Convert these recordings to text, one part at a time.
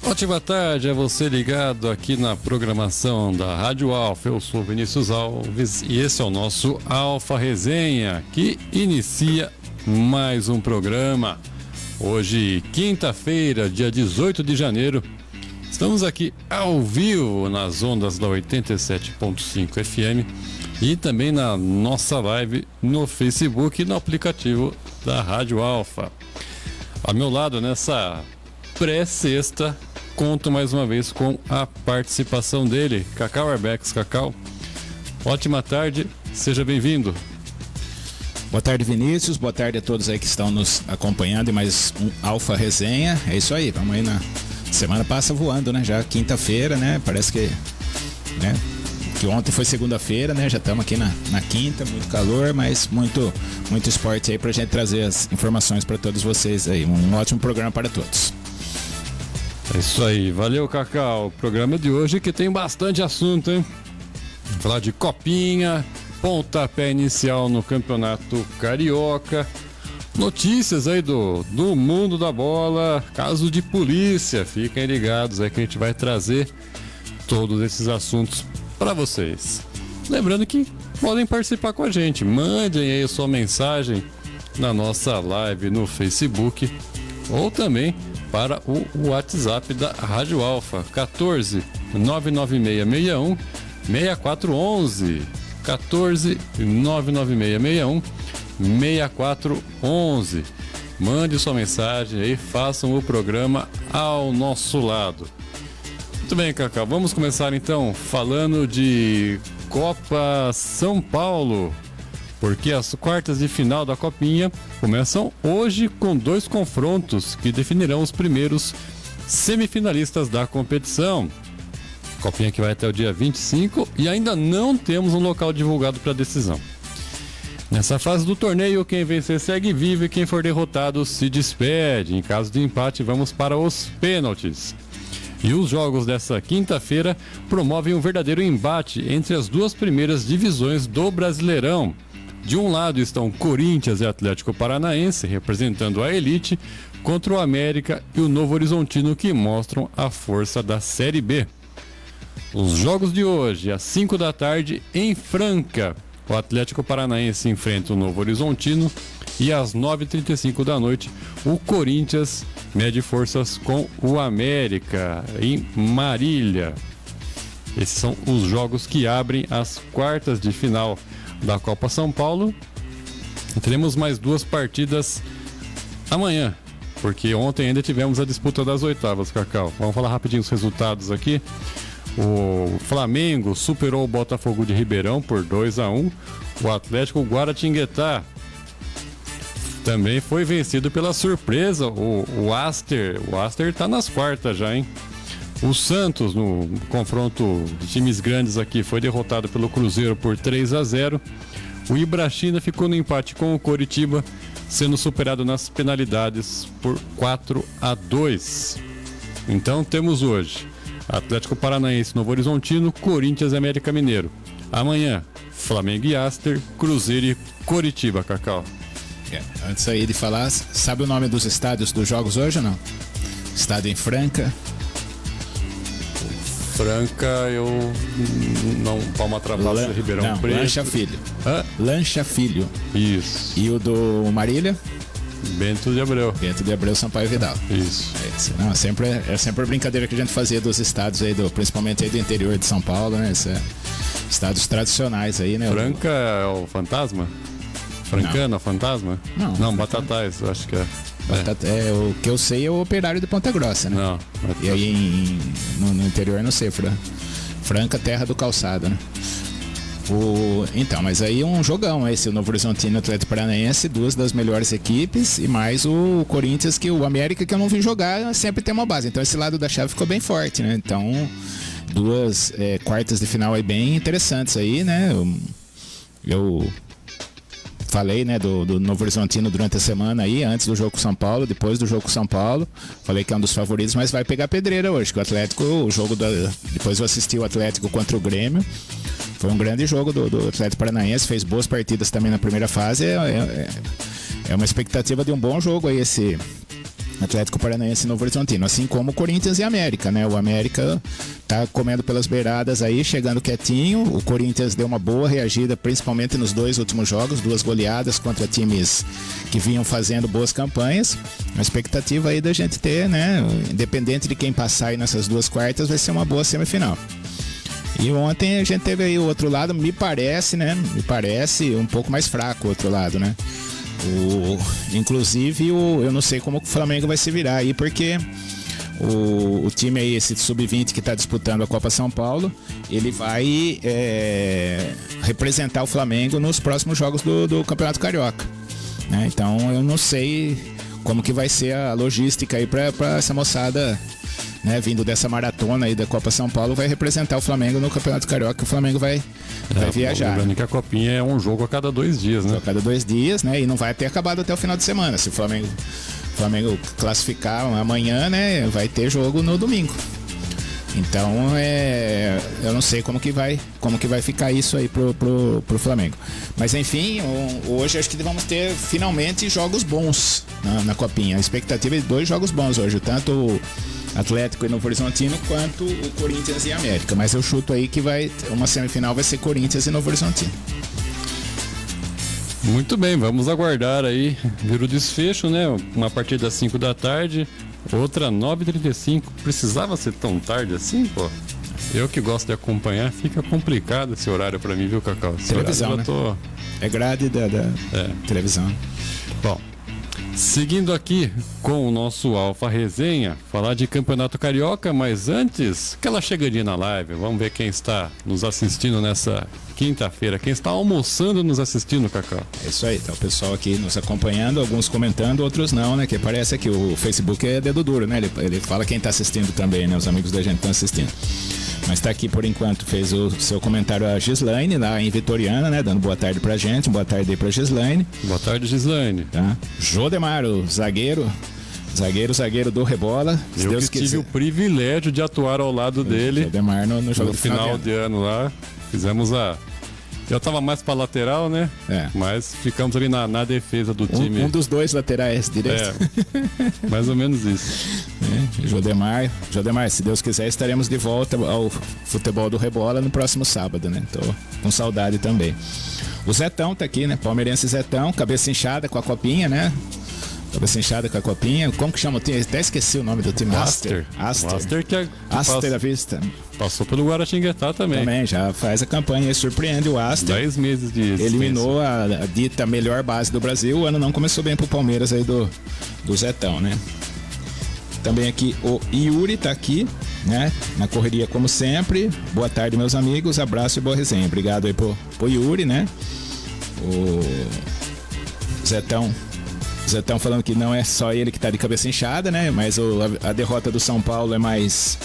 Ótima tarde a você ligado aqui na programação da Rádio Alfa. Eu sou Vinícius Alves e esse é o nosso Alfa Resenha, que inicia mais um programa. Hoje, quinta-feira, dia 18 de janeiro, estamos aqui ao vivo nas ondas da 87.5 FM e também na nossa live no Facebook e no aplicativo da Rádio Alfa. Ao meu lado, nessa pré-sexta, conto mais uma vez com a participação dele, Cacau Arbex. Cacau, ótima tarde, seja bem-vindo. Boa tarde, Vinícius, boa tarde a todos aí que estão nos acompanhando em mais um Alfa Resenha. É isso aí, vamos aí na semana passa voando, né? Já quinta-feira, né? Parece que, né? Que ontem foi segunda-feira, né? Já estamos aqui na quinta, muito calor, mas muito esporte aí pra gente trazer as informações para todos vocês aí. Um ótimo programa para todos. É isso aí, valeu, Cacau. O programa de hoje que tem bastante assunto, hein? Vamos falar de copinha, pontapé inicial no Campeonato Carioca, notícias aí do mundo da bola, caso de polícia. Fiquem ligados aí que a gente vai trazer todos esses assuntos para vocês. Lembrando que podem participar com a gente, mandem aí a sua mensagem na nossa live no Facebook ou também para o WhatsApp da Rádio Alfa, 14 99661 6411, 14 99661 6411. Mande sua mensagem aí, façam o programa ao nosso lado. Muito bem, Cacau, vamos começar então falando de Copa São Paulo, porque as quartas de final da Copinha começam hoje com dois confrontos que definirão os primeiros semifinalistas da competição. Copinha que vai até o dia 25 e ainda não temos um local divulgado para decisão. Nessa fase do torneio, quem vencer segue vivo e quem for derrotado se despede. Em caso de empate, vamos para os pênaltis. E os jogos dessa quinta-feira promovem um verdadeiro embate entre as duas primeiras divisões do Brasileirão. De um lado estão Corinthians e Atlético Paranaense, representando a elite, contra o América e o Novo Horizontino, que mostram a força da Série B. Os jogos de hoje, às 5 da tarde, em Franca, o Atlético Paranaense enfrenta o Novo Horizontino e às 9h35 da noite, o Corinthians mede forças com o América, em Marília. Esses são os jogos que abrem as quartas de final da Copa São Paulo. Teremos mais duas partidas amanhã, porque ontem ainda tivemos a disputa das oitavas, Cacau. Vamos falar rapidinho os resultados aqui. O Flamengo superou o Botafogo de Ribeirão por 2-1. O Atlético Guaratinguetá também foi vencido pela surpresa, o Aster. O Aster está nas quartas já, hein? O Santos, no confronto de times grandes aqui, foi derrotado pelo Cruzeiro por 3-0. O Ibrachina ficou no empate com o Coritiba, sendo superado nas penalidades por 4-2. Então temos hoje Atlético Paranaense, Novo Horizontino, Corinthians e América Mineiro. Amanhã, Flamengo e Aster, Cruzeiro e Coritiba, Cacau. Antes aí de falar, sabe o nome dos estádios dos jogos hoje ou não? Estádio em Franca. Franca, eu não. Palma Travassa, Ribeirão não, Preto. Lancha Filho. Hã? Lancha Filho. Isso. E o do Marília? Bento de Abreu. Bento de Abreu, Sampaio Vidal. Isso. Não, sempre a brincadeira que a gente fazia dos estados aí, principalmente aí do interior de São Paulo, né? Estados tradicionais aí, né? Franca é o Fantasma? Francana, o Fantasma? Não, Batatais, eu acho que é. O que eu sei é o Operário de Ponta Grossa, né? Não. E aí no interior não sei, Franca, terra do calçado, né? Então, mas aí um jogão esse, o Novo Horizontino e o Atlético Paranaense, duas das melhores equipes, e mais o Corinthians, que o América, que eu não vi jogar, sempre tem uma base. Então esse lado da chave ficou bem forte, né? Então, duas quartas de final aí bem interessantes aí, né? Eu falei, né, do Novo Horizontino durante a semana aí, antes do jogo com São Paulo, depois do jogo com São Paulo. Falei que é um dos favoritos, mas vai pegar pedreira hoje, que o Atlético, depois eu assisti o Atlético contra o Grêmio. Foi um grande jogo do Atlético Paranaense, fez boas partidas também na primeira fase. É uma expectativa de um bom jogo aí Atlético Paranaense e Novo Horizontino, assim como o Corinthians e América, né? O América tá comendo pelas beiradas aí, chegando quietinho. O Corinthians deu uma boa reagida, principalmente nos 2 últimos jogos, 2 goleadas contra times que vinham fazendo boas campanhas. A expectativa aí da gente ter, né? Independente de quem passar aí nessas 2 quartas, vai ser uma boa semifinal. E ontem a gente teve aí o outro lado, me parece, né? Me parece um pouco mais fraco o outro lado, né? Inclusive, eu não sei como o Flamengo vai se virar aí, porque o time aí, esse sub-20 que está disputando a Copa São Paulo, ele vai representar o Flamengo nos próximos jogos do Campeonato Carioca, né? Então eu não sei como que vai ser a logística aí para essa moçada, né, vindo dessa maratona aí da Copa São Paulo, vai representar o Flamengo no Campeonato Carioca, o Flamengo vai viajar. Lembrando que a Copinha é um jogo a cada 2 dias, né? A cada 2 dias, né? E não vai ter acabado até o final de semana. Se o Flamengo classificar amanhã, né, vai ter jogo no domingo. Então, eu não sei como que vai ficar isso aí pro Flamengo. Mas enfim, hoje acho que vamos ter finalmente jogos bons na Copinha. A expectativa é de 2 jogos bons hoje, tanto o Atlético e Novo Horizontino quanto o Corinthians e América. Mas eu chuto aí que uma semifinal vai ser Corinthians e Novo Horizontino. Muito bem, vamos aguardar aí, ver o desfecho, né? Uma partida às 5 da tarde, outra 9h35. Precisava ser tão tarde assim, pô? Eu que gosto de acompanhar, fica complicado esse horário pra mim, viu, Cacau? Esse televisão, né? É grade da televisão. Bom, seguindo aqui com o nosso Alfa Resenha, falar de Campeonato Carioca, mas antes, aquela chegadinha na live. Vamos ver quem está nos assistindo nessa quinta-feira, quem está almoçando nos assistindo, Cacau. É isso aí, tá o pessoal aqui nos acompanhando, alguns comentando, outros não, né? Que parece que o Facebook é dedo duro, né? Ele fala quem tá assistindo também, né? Os amigos da gente estão assistindo. Mas tá aqui por enquanto, fez o seu comentário a Gislaine, lá em Vitoriana, né? Dando boa tarde pra gente, boa tarde aí pra Gislaine. Boa tarde, Gislaine. Tá? Jodemar, o zagueiro do Rebola. Eu Deus que tive o privilégio de atuar ao lado dele. Jodemar no jogo no final de ano lá. Fizemos Eu tava mais pra lateral, né? Mas ficamos ali na defesa do time. Um dos 2 laterais direitos. Mais ou menos isso. Jodemar, se Deus quiser, estaremos de volta ao futebol do Rebola no próximo sábado, né? Tô com saudade também. O Zetão tá aqui, né? Palmeirense Zetão, cabeça inchada com a copinha, né? Cabeça inchada com a copinha. Como que chama o time? Até esqueci o nome do time. Aster à vista. Passou pelo Guaratinguetá também. Também, já faz a campanha e surpreende o Aster. 10 meses de existência. Eliminou a dita melhor base do Brasil. O ano não começou bem pro Palmeiras aí do Zetão, né? Também aqui o Yuri tá aqui, né? Na correria como sempre. Boa tarde, meus amigos. Abraço e boa resenha. Obrigado aí pro Yuri, né? O Zetão falando que não é só ele que tá de cabeça inchada, né? Mas a derrota do São Paulo é mais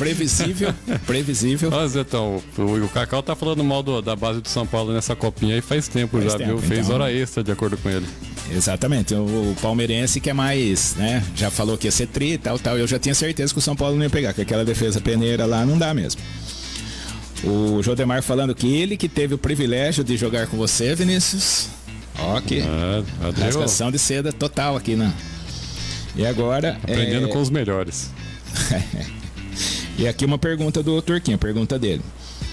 previsível. Ó, Zetão, o Cacau tá falando mal da base do São Paulo nessa copinha aí faz tempo, viu? Fez hora extra de acordo com ele. Exatamente, o palmeirense que é mais, né? Já falou que ia ser tri, tal. Eu já tinha certeza que o São Paulo não ia pegar, que aquela defesa peneira lá não dá mesmo. O Jodemar falando que ele que teve o privilégio de jogar com você, Vinícius. Ok. Rasgação de seda total aqui, né? E agora... Aprendendo com os melhores. E aqui uma pergunta do Turquinho, pergunta dele.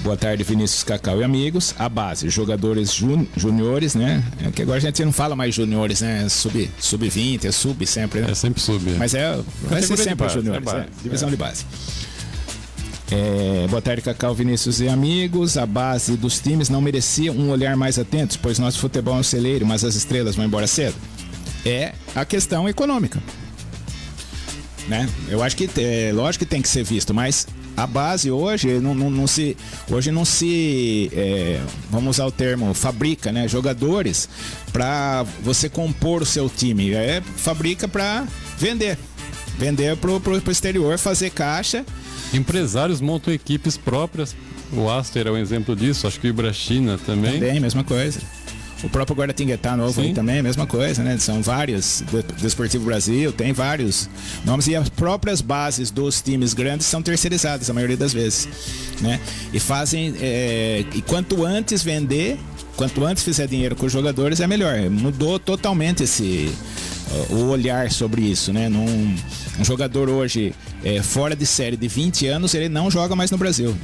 Boa tarde, Vinícius, Cacau e amigos. A base, jogadores juniores, né? É que agora a gente não fala mais juniores, né? Sub-20, é sub sempre, né? É sempre sub. Mas vai ser sempre juniores, divisão de base. Boa tarde, Cacau, Vinícius e amigos. A base dos times não merecia um olhar mais atento, pois nosso futebol é um celeiro, mas as estrelas vão embora cedo. É a questão econômica, né? Eu acho que lógico que tem que ser visto, mas a base hoje não se vamos usar o termo, fabrica, né, jogadores para você compor o seu time. Fabrica para vender pro exterior, fazer caixa. Empresários montam equipes próprias. O Aster é um exemplo disso. Acho que o Ibrachina também. Também, mesma coisa. O próprio Guaratinguetá novo aí também, mesma coisa, né? São vários. Desportivo Brasil tem vários nomes. E as próprias bases dos times grandes são terceirizadas, a maioria das vezes, né? E fazem... e quanto antes vender, quanto antes fizer dinheiro com os jogadores, é melhor. Mudou totalmente o olhar sobre isso, né? Um jogador hoje fora de série de 20 anos, ele não joga mais no Brasil.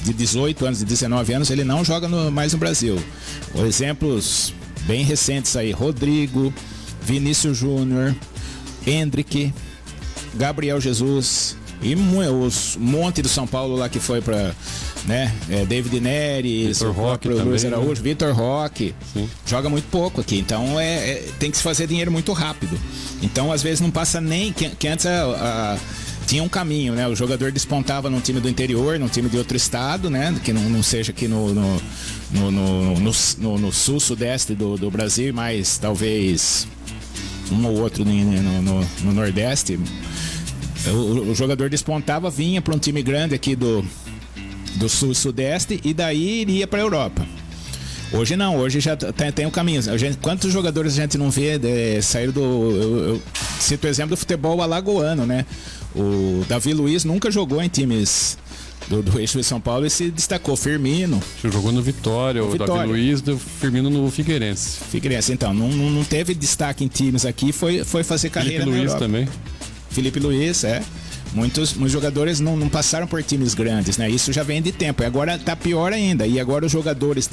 De 18 anos, de 19 anos, ele não joga mais no Brasil. Exemplos bem recentes aí: Rodrigo, Vinícius Júnior, Hendrick, Gabriel Jesus e os monte do São Paulo lá que foi para, né, David Neri, Vitor Roque também, Luiz Araújo, né? Vitor Roque. Sim. Joga muito pouco aqui, então tem que se fazer dinheiro muito rápido. Então às vezes não passa nem que antes tinha um caminho, né? O jogador despontava num time do interior, num time de outro estado, né? Que não seja aqui no sul-sudeste do Brasil, mas talvez um ou outro no Nordeste. O jogador despontava, vinha para um time grande aqui do sul e sudeste e daí iria para a Europa. Hoje não, hoje já tem o caminho. Quantos jogadores a gente não vê sair do... Eu cito o exemplo do futebol alagoano, né? O Davi Luiz nunca jogou em times do eixo de São Paulo e se destacou. Firmino. Jogou no Vitória, o Davi Luiz, do Firmino no Figueirense. Então, não teve destaque em times aqui, foi fazer carreira Felipe na Luiz Europa. também. Felipe Luiz, Muitos jogadores não passaram por times grandes, né? Isso já vem de tempo. E agora tá pior ainda. E agora os jogadores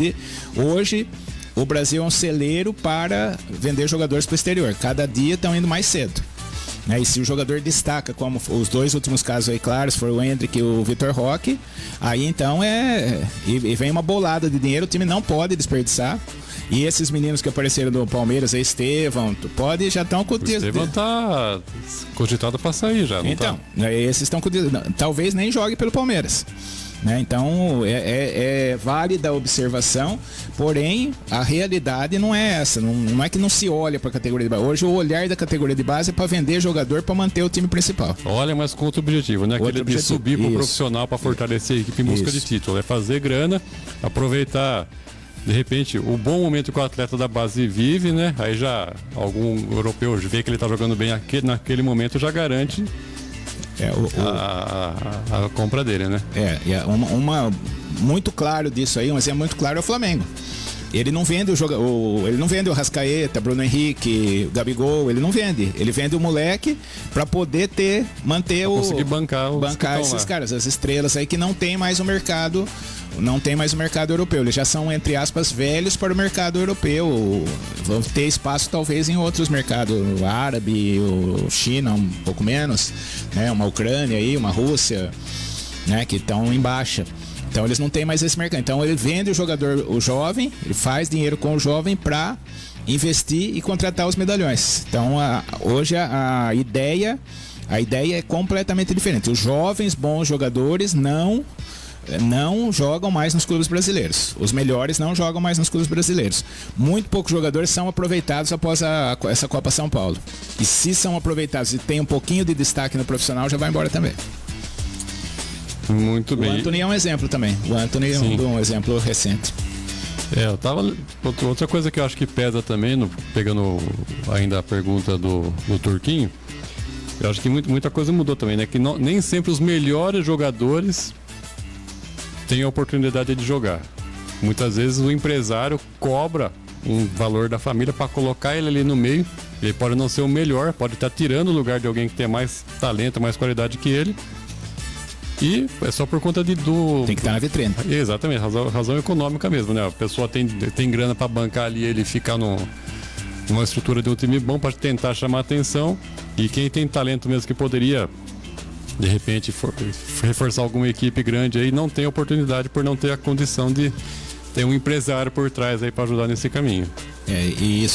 hoje, o Brasil é um celeiro para vender jogadores para o exterior. Cada dia estão indo mais cedo. Né? E se o jogador destaca, como os dois últimos casos aí claros, foram o Hendrick e o Vitor Roque, aí então e vem uma bolada de dinheiro, o time não pode desperdiçar. E esses meninos que apareceram do Palmeiras, Estevão, já estão com o Estevão tá cogitado para sair já, não então, tá? Esses estão com talvez nem jogue pelo Palmeiras. Né? Então é válida a observação, porém a realidade não é essa. Não é que não se olha para a categoria de base. Hoje o olhar da categoria de base é para vender jogador para manter o time principal. Olha, mas com outro objetivo, né? Aquele de subir para o profissional para fortalecer a equipe em busca de título. É fazer grana, aproveitar de repente o bom momento que o atleta da base vive, né? Aí já algum europeu vê que ele está jogando bem naquele momento, já garante a compra dele, né? Uma muito claro disso aí, um exemplo muito claro é o Flamengo. Ele não vende ele não vende o Arrascaeta, Bruno Henrique, Gabigol, ele não vende. Ele vende o moleque para poder conseguir bancar esses caras, as estrelas aí que não tem mais o mercado. Não tem mais o mercado europeu. Eles já são, entre aspas, velhos para o mercado europeu. Vão ter espaço talvez em outros mercados, o árabe, o China, um pouco menos, né? Uma Ucrânia aí, uma Rússia, né? Que estão em baixa. Então eles não têm mais esse mercado. Então ele vende o jovem, ele faz dinheiro com o jovem para investir e contratar os medalhões. Então hoje a ideia é completamente diferente. Os jovens bons jogadores não jogam mais nos clubes brasileiros. Os melhores não jogam mais nos clubes brasileiros. Muito poucos jogadores são aproveitados após essa Copa São Paulo. E se são aproveitados e tem um pouquinho de destaque no profissional, já vai embora também. Muito bem. O Antony é um exemplo também. O Antony é um exemplo recente. Outra coisa que eu acho que pesa também, pegando ainda a pergunta do Turquinho, eu acho que muita coisa mudou também, né? Que nem sempre os melhores jogadores tem a oportunidade de jogar. Muitas vezes o empresário cobra um valor da família para colocar ele ali no meio. Ele pode não ser o melhor, pode estar tirando o lugar de alguém que tem mais talento, mais qualidade que ele. E é só por conta Tem que estar na vitrine. Exatamente, razão econômica mesmo, né? A pessoa tem grana para bancar ali, ele ficar numa estrutura de um time bom para tentar chamar atenção. E quem tem talento mesmo que poderia de repente reforçar alguma equipe grande aí, não tem oportunidade por não ter a condição de ter um empresário por trás aí para ajudar nesse caminho. E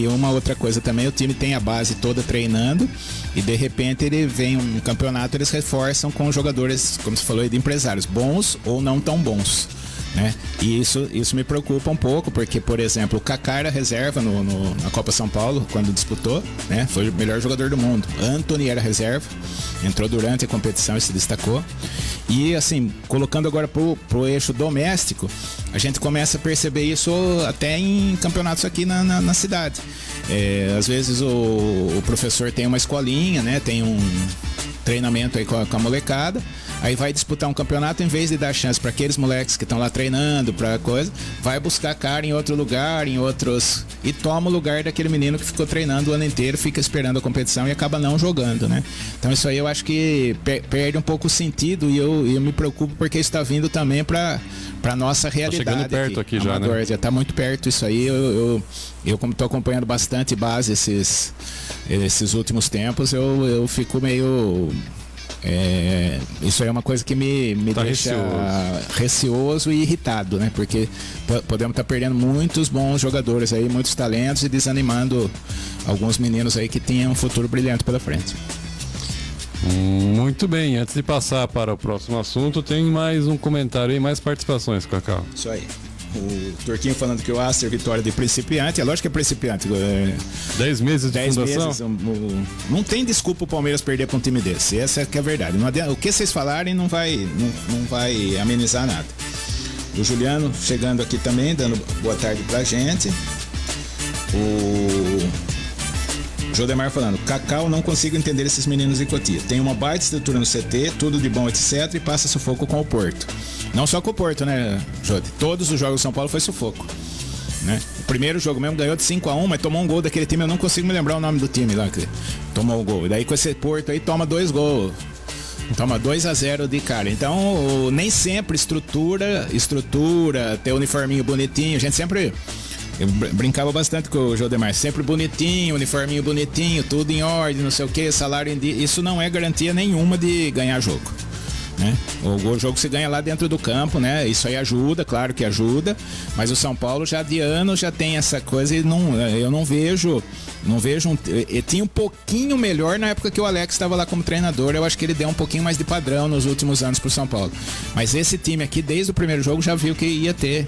uma outra coisa também, o time tem a base toda treinando e de repente ele vem um campeonato, eles reforçam com jogadores, como você falou aí, de empresários, bons ou não tão bons. Né? E isso me preocupa um pouco, porque, por exemplo, o Kaká era reserva na Copa São Paulo, quando disputou, né? Foi o melhor jogador do mundo. Antony era reserva, entrou durante a competição e se destacou. E, assim, colocando agora pro eixo doméstico, a gente começa a perceber isso até em campeonatos aqui na cidade. Às vezes o professor tem uma escolinha, né? Tem um treinamento aí com a molecada. aí vai disputar um campeonato, em vez de dar chance para aqueles moleques que estão lá treinando, para coisa, vai buscar cara em outro lugar, em outros, e toma o lugar daquele menino que ficou treinando o ano inteiro, fica esperando a competição e acaba não jogando, né? Então isso aí eu acho que perde um pouco o sentido, e eu me preocupo porque está vindo também para nossa realidade. Tá chegando perto aqui já, Amador, né? Já está muito perto isso aí. Eu como estou acompanhando bastante base esses últimos tempos, eu fico meio... isso aí é uma coisa que me Tá deixa receoso e irritado, né? Porque podemos estar perdendo muitos bons jogadores aí, muitos talentos, e desanimando alguns meninos aí que tinham um futuro brilhante pela frente. Muito bem, antes de passar para o próximo assunto, tem mais um comentário aí, mais participações, Cacau. Isso aí. O Turquinho falando que o Aster vitória de principiante, é lógico que é principiante. 10 meses de fundação? Meses, não tem desculpa o Palmeiras perder para um time desse, essa é que é a verdade. Não adianta, o que vocês falarem não vai amenizar nada. O Juliano chegando aqui também, dando boa tarde pra gente. O Jodemar falando, Cacau, não consigo entender esses meninos de Cotia. Tem uma baita estrutura no CT, tudo de bom, etc. E passa sufoco com o Porto. Não só com o Porto, né, Jode? Todos os jogos do São Paulo foi sufoco, né? O primeiro jogo mesmo ganhou de 5-1, mas tomou um gol daquele time. Eu não consigo me lembrar o nome do time lá que tomou o gol. E daí com esse Porto aí toma 2 gols. Toma 2-0 de cara. Então, nem sempre estrutura, ter uniforminho bonitinho. A gente sempre... Eu brincava bastante com o Jodemar, sempre bonitinho, uniforminho bonitinho, tudo em ordem, não sei o que, salário em dia. Isso não é garantia nenhuma de ganhar jogo, né? O jogo se ganha lá dentro do campo, né? Isso aí ajuda, claro que ajuda, mas o São Paulo já de anos já tem essa coisa e eu não vejo tinha um pouquinho melhor na época que o Alex estava lá como treinador. Eu acho que ele deu um pouquinho mais de padrão nos últimos anos pro São Paulo, mas esse time aqui desde o primeiro jogo já viu que ia ter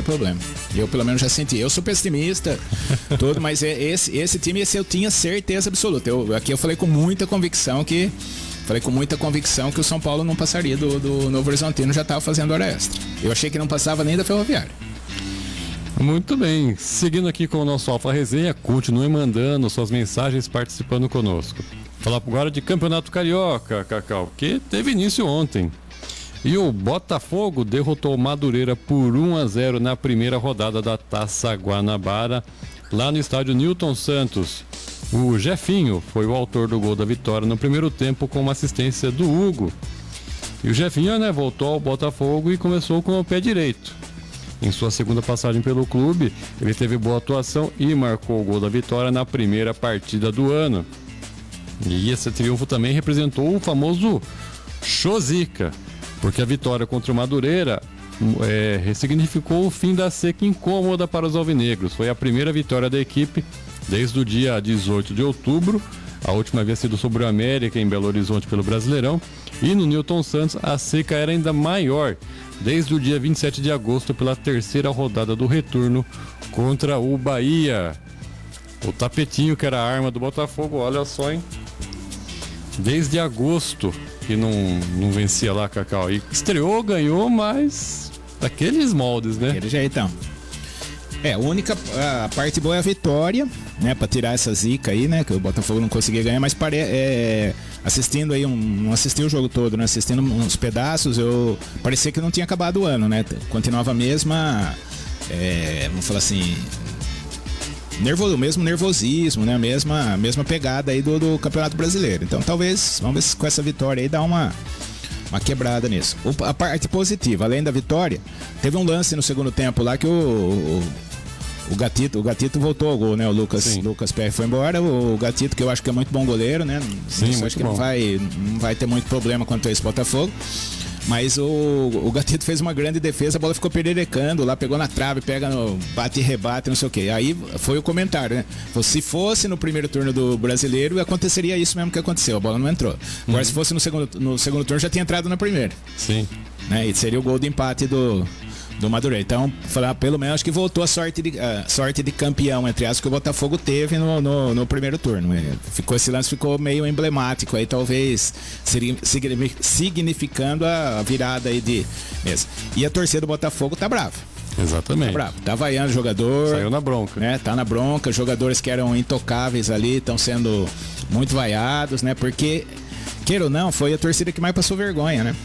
problema. Eu pelo menos já senti. Eu sou pessimista tudo, mas esse time eu tinha certeza absoluta. Aqui eu falei com muita convicção que o São Paulo não passaria do Novo Horizontino, já estava fazendo hora extra. Eu achei que não passava nem da Ferroviária. Muito bem, seguindo aqui com o nosso Alfa Resenha, continue mandando suas mensagens, participando conosco. Falar agora de Campeonato Carioca, Cacau, que teve início ontem. E o Botafogo derrotou o Madureira por 1-0 na primeira rodada da Taça Guanabara, lá no estádio Newton Santos. O Jefinho foi o autor do gol da vitória no primeiro tempo, com uma assistência do Hugo. E o Jefinho, voltou ao Botafogo e começou com o pé direito. Em sua segunda passagem pelo clube, ele teve boa atuação e marcou o gol da vitória na primeira partida do ano. E esse triunfo também representou o famoso Chozica, porque a vitória contra o Madureira ressignificou o fim da seca incômoda para os alvinegros. Foi a primeira vitória da equipe desde o dia 18 de outubro. A última havia sido sobre o América em Belo Horizonte pelo Brasileirão. E no Newton Santos a seca era ainda maior, desde o dia 27 de agosto pela terceira rodada do retorno contra o Bahia. O tapetinho, que era a arma do Botafogo, olha só, hein? Desde agosto que não vencia lá, Cacau. E estreou, ganhou, mas daqueles moldes, né? Aquele jeitão. A parte boa é a vitória, né? Pra tirar essa zica aí, né? Que o Botafogo não conseguia ganhar, mas assistindo aí, não assisti o jogo todo, né? Assistindo uns pedaços, parecia que não tinha acabado o ano, né? Continuava a mesma, vamos falar assim, o mesmo nervosismo, né? A mesma pegada aí do Campeonato Brasileiro. Então talvez, vamos ver se com essa vitória aí dá uma quebrada nisso. A parte positiva, além da vitória, teve um lance no segundo tempo lá que o Gatito voltou ao gol, né? O Lucas Perry foi embora. O Gatito, que eu acho que é muito bom goleiro, né? Sim, isso acho que não vai ter muito problema quanto a esse Botafogo. Mas o Gatito fez uma grande defesa, a bola ficou pererecando lá, pegou na trave, bate e rebate, não sei o que. Aí foi o comentário, né? Se fosse no primeiro turno do Brasileiro, aconteceria isso mesmo que aconteceu, a bola não entrou. Agora, se fosse no segundo turno, já tinha entrado na primeira. Sim. Né? E seria o gol de empate do Madureira. Então, pelo menos acho que voltou a sorte de campeão, entre aspas, que o Botafogo teve no primeiro turno. Esse lance ficou meio emblemático aí, talvez significando a virada aí de mesa. E a torcida do Botafogo tá brava. Exatamente. Tá bravo. Tá vaiando o jogador. Saiu na bronca. Né? Tá na bronca. Jogadores que eram intocáveis ali estão sendo muito vaiados, né? Porque, queira ou não, foi a torcida que mais passou vergonha, né?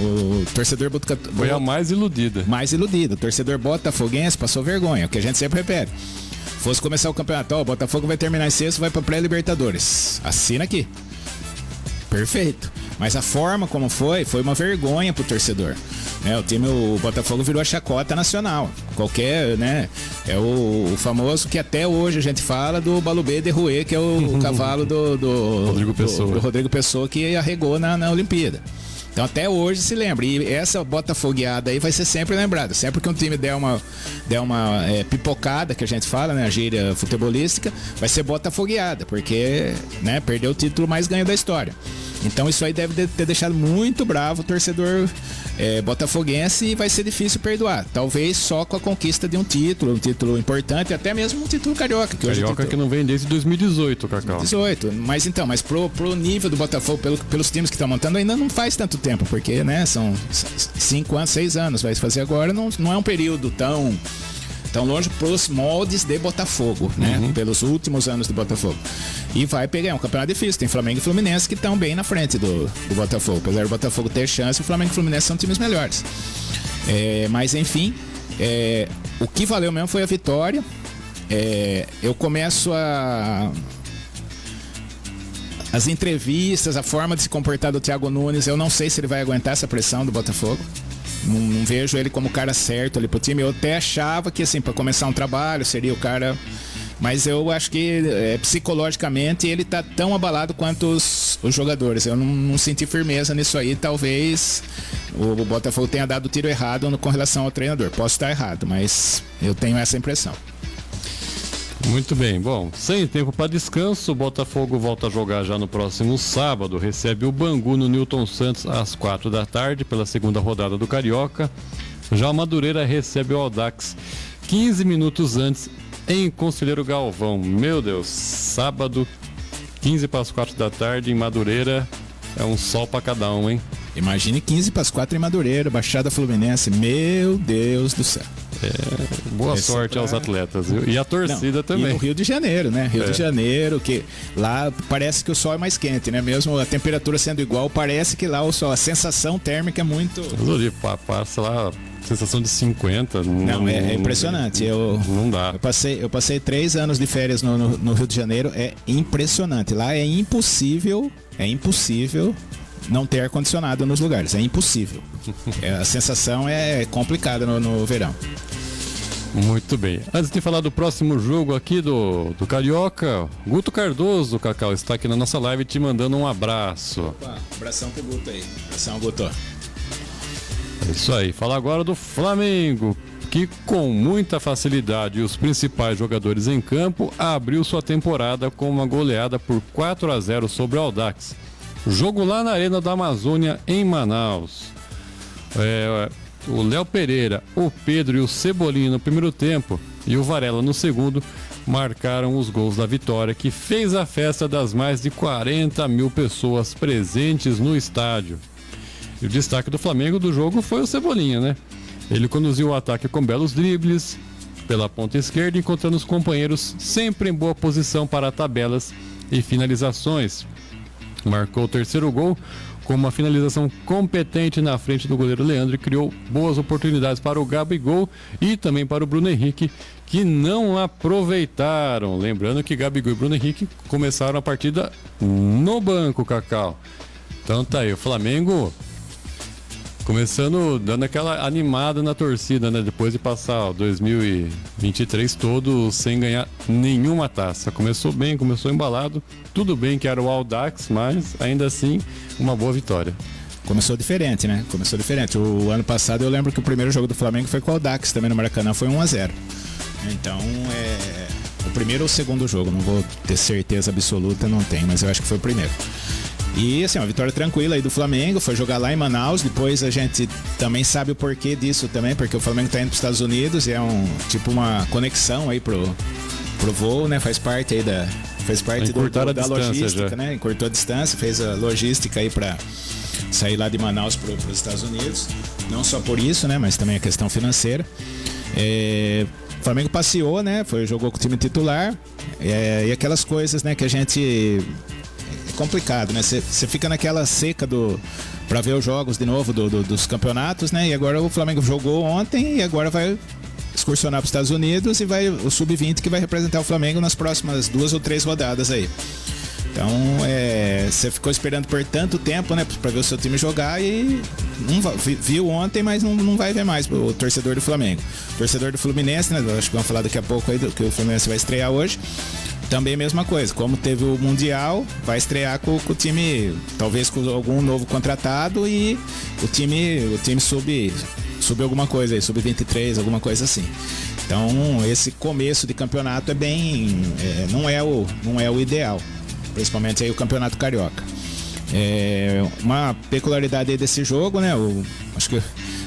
O torcedor foi a mais iludida. Mais iludido. O torcedor botafoguense passou vergonha, o que a gente sempre repete. Fosse começar o campeonato, o Botafogo vai terminar em sexto, vai para pré-Libertadores. Assina aqui. Perfeito. Mas a forma como foi uma vergonha pro torcedor. O Botafogo virou a chacota nacional. Qualquer, né? É o famoso que até hoje a gente fala do Balubê de Rouet, que é o cavalo do Rodrigo Pessoa, que arregou na Olimpíada. Então até hoje se lembra. E essa botafogueada aí vai ser sempre lembrada. Sempre que um time der uma pipocada, que a gente fala, né? A gíria futebolística, vai ser botafogueada, porque, né, perdeu o título mais ganho da história. Então isso aí deve ter deixado muito bravo o torcedor botafoguense, e vai ser difícil perdoar. Talvez só com a conquista de um título importante, até mesmo um título carioca. Carioca que não vem desde 2018, Cacau. 2018. Mas pro nível do Botafogo, pelos times que estão montando, ainda não faz tanto tempo, porque, né, são 5 anos, 6 anos, vai fazer agora, não é um período tão longe pros moldes de Botafogo, né? Pelos últimos anos do Botafogo. E vai pegar um campeonato difícil. Tem Flamengo e Fluminense que estão bem na frente do Botafogo. Apesar do Botafogo ter chance, o Flamengo e Fluminense são times melhores. Mas enfim, o que valeu mesmo foi a vitória. Eu começo as entrevistas, a forma de se comportar do Thiago Nunes, eu não sei se ele vai aguentar essa pressão do Botafogo. Não vejo ele como o cara certo ali pro time. Eu até achava que, assim, para começar um trabalho seria o cara, mas eu acho que psicologicamente ele tá tão abalado quanto os jogadores. Eu não senti firmeza nisso aí. Talvez o Botafogo tenha dado o tiro errado com relação ao treinador. Posso estar errado, mas eu tenho essa impressão. Muito bem, bom, sem tempo para descanso, o Botafogo volta a jogar já no próximo sábado, recebe o Bangu no Newton Santos às 4 da tarde pela segunda rodada do Carioca. Já o Madureira recebe o Audax 15 minutos antes em Conselheiro Galvão. Meu Deus, sábado 15 para as 4 da tarde em Madureira, é um sol para cada um, hein? Imagine 15 para as 4 em Madureira, Baixada Fluminense, meu Deus do céu. Boa sorte aos atletas, viu? E a torcida também. E no Rio de Janeiro, né? Rio de Janeiro, que lá parece que o sol é mais quente, né? Mesmo a temperatura sendo igual, parece que lá o sol, a sensação térmica é muito... Passa lá, sensação de 50. Não, é impressionante. Não dá. Eu passei 3 anos de férias no Rio de Janeiro, é impressionante. Lá é impossível não ter ar-condicionado nos lugares, é impossível. A sensação é complicada no verão. Muito bem. Antes de falar do próximo jogo aqui do Carioca, Guto Cardoso, Cacau, está aqui na nossa live te mandando um abraço. Opa, abração pro Guto aí. Abração, Guto. É isso aí. Fala agora do Flamengo, que com muita facilidade e os principais jogadores em campo, abriu sua temporada com uma goleada por 4-0 sobre o Audax. Jogo lá na Arena da Amazônia, em Manaus. O Léo Pereira, o Pedro e o Cebolinha no primeiro tempo e o Varela no segundo marcaram os gols da vitória, que fez a festa das mais de 40 mil pessoas presentes no estádio. E o destaque do Flamengo do jogo foi o Cebolinha, né? Ele conduziu o ataque com belos dribles pela ponta esquerda, encontrando os companheiros sempre em boa posição para tabelas e finalizações. Marcou o terceiro gol com uma finalização competente na frente do goleiro Leandro e criou boas oportunidades para o Gabigol e também para o Bruno Henrique, que não aproveitaram. Lembrando que Gabigol e Bruno Henrique começaram a partida no banco, Cacau. Então tá aí, o Flamengo começando, dando aquela animada na torcida, né? Depois de passar o 2023 todo sem ganhar nenhuma taça. Começou bem, começou embalado. Tudo bem que era o Audax, mas ainda assim uma boa vitória. Começou diferente, né? Começou diferente. O ano passado eu lembro que o primeiro jogo do Flamengo foi com o Audax, também no Maracanã, foi 1-0. Então, o primeiro ou o segundo jogo, não vou ter certeza absoluta, não tem, mas eu acho que foi o primeiro. E assim, uma vitória tranquila aí do Flamengo, foi jogar lá em Manaus, depois a gente também sabe o porquê disso também, porque o Flamengo tá indo para os Estados Unidos e é uma conexão aí pro voo, né? Faz parte aí da logística, já, né? Encurtou a distância, fez a logística aí para sair lá de Manaus para os Estados Unidos. Não só por isso, né? Mas também a questão financeira. O Flamengo passeou, né? Jogou com o time titular e aquelas coisas, né? Que a gente... É complicado, né? Você fica naquela seca para ver os jogos de novo dos campeonatos, né? E agora o Flamengo jogou ontem e agora vai excursionar para os Estados Unidos e vai o Sub-20 que vai representar o Flamengo nas próximas 2 ou 3 rodadas aí. Então, você ficou esperando por tanto tempo, né, para ver o seu time jogar e viu ontem, mas não vai ver mais o torcedor do Flamengo. O torcedor do Fluminense, né, acho que vamos falar daqui a pouco aí que o Fluminense vai estrear hoje. Também a mesma coisa, como teve o Mundial, vai estrear com o time, talvez com algum novo contratado e o time sub alguma coisa aí, sub-23, alguma coisa assim. Então, esse começo de campeonato é bem, não é o ideal. Principalmente aí o Campeonato Carioca. Uma peculiaridade aí desse jogo, né? Acho que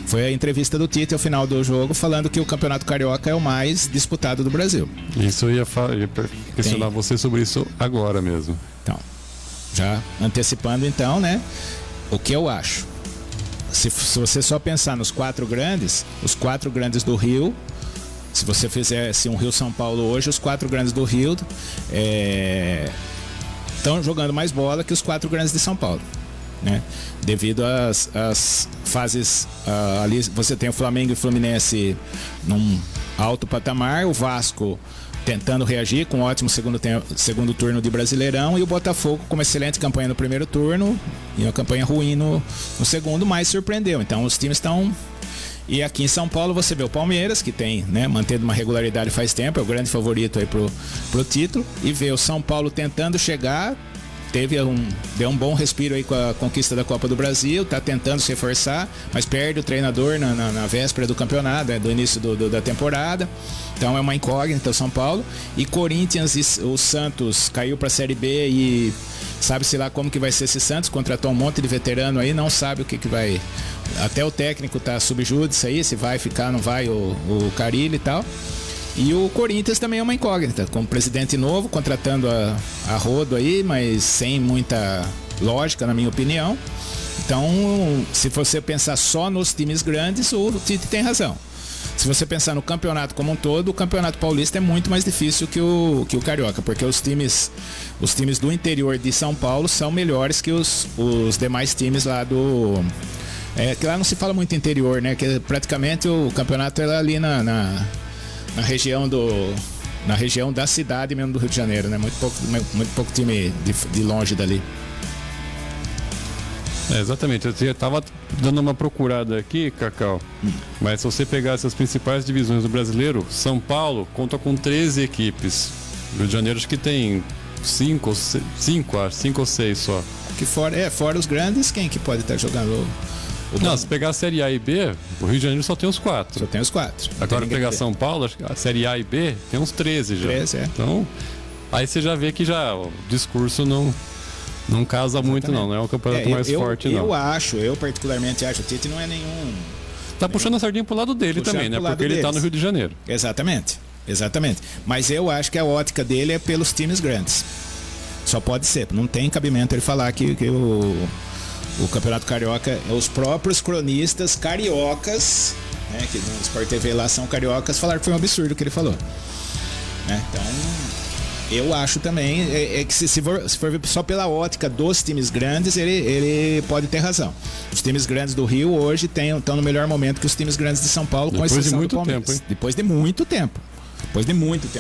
foi a entrevista do Tite ao final do jogo falando que o Campeonato Carioca é o mais disputado do Brasil. Isso eu ia questionar você sobre isso agora mesmo. Então, já antecipando então, né? O que eu acho? Se você só pensar nos 4 grandes, os 4 grandes do Rio, se você fizesse um Rio-São Paulo hoje, os 4 grandes do Rio estão jogando mais bola que os 4 grandes de São Paulo, né? Devido às fases ali, você tem o Flamengo e o Fluminense num alto patamar, o Vasco tentando reagir com um ótimo segundo turno de Brasileirão e o Botafogo com uma excelente campanha no primeiro turno e uma campanha ruim no segundo, mas surpreendeu. Então os times estão... E aqui em São Paulo você vê o Palmeiras, que tem, né, mantendo uma regularidade faz tempo, é o grande favorito aí pro título, e vê o São Paulo tentando chegar, deu um bom respiro aí com a conquista da Copa do Brasil, tá tentando se reforçar, mas perde o treinador na véspera do campeonato, do início da temporada. Então é uma incógnita o São Paulo. E Corinthians e o Santos caiu para a Série B e sabe-se lá como que vai ser esse Santos, contratou um monte de veterano aí, não sabe o que vai... Até o técnico tá subjúdice aí, se vai ficar, não vai o Carille e tal. E o Corinthians também é uma incógnita, com um presidente novo, contratando a rodo aí, mas sem muita lógica, na minha opinião. Então, se você pensar só nos times grandes, o Tite tem razão. Se você pensar no campeonato como um todo, o Campeonato Paulista é muito mais difícil que o Carioca, porque os times do interior de São Paulo são melhores que os demais times lá do... que lá não se fala muito interior, né? Que praticamente o campeonato é ali na região da cidade mesmo do Rio de Janeiro, né? Muito pouco time de longe dali. Exatamente, eu estava dando uma procurada aqui, Cacau, mas se você pegasse as principais divisões do brasileiro, São Paulo conta com 13 equipes. Rio de Janeiro acho que tem 5 ou 6 só. Que fora os grandes, quem que pode estar jogando? Não, se pegar a Série A e B, o Rio de Janeiro só tem os 4. Só tem os 4. Agora pegar São Paulo, acho que a Série A e B tem uns 13 já. 13, Então, aí você já vê que já o discurso não casa muito, não é o campeonato mais forte, não. Eu particularmente acho, o Tite não é nenhum... Tá puxando a sardinha pro lado dele também, né? Porque ele tá no Rio de Janeiro. Exatamente. Mas eu acho que a ótica dele é pelos times grandes. Só pode ser, não tem cabimento ele falar que o Campeonato Carioca, os próprios cronistas cariocas, né, que no Sport TV lá são cariocas, falaram que foi um absurdo o que ele falou. Né? Então, eu acho também que se for ver só pela ótica dos times grandes, ele pode ter razão. Os times grandes do Rio hoje estão no melhor momento que os times grandes de São Paulo, com exceção do Palmeiras. Depois de muito tempo,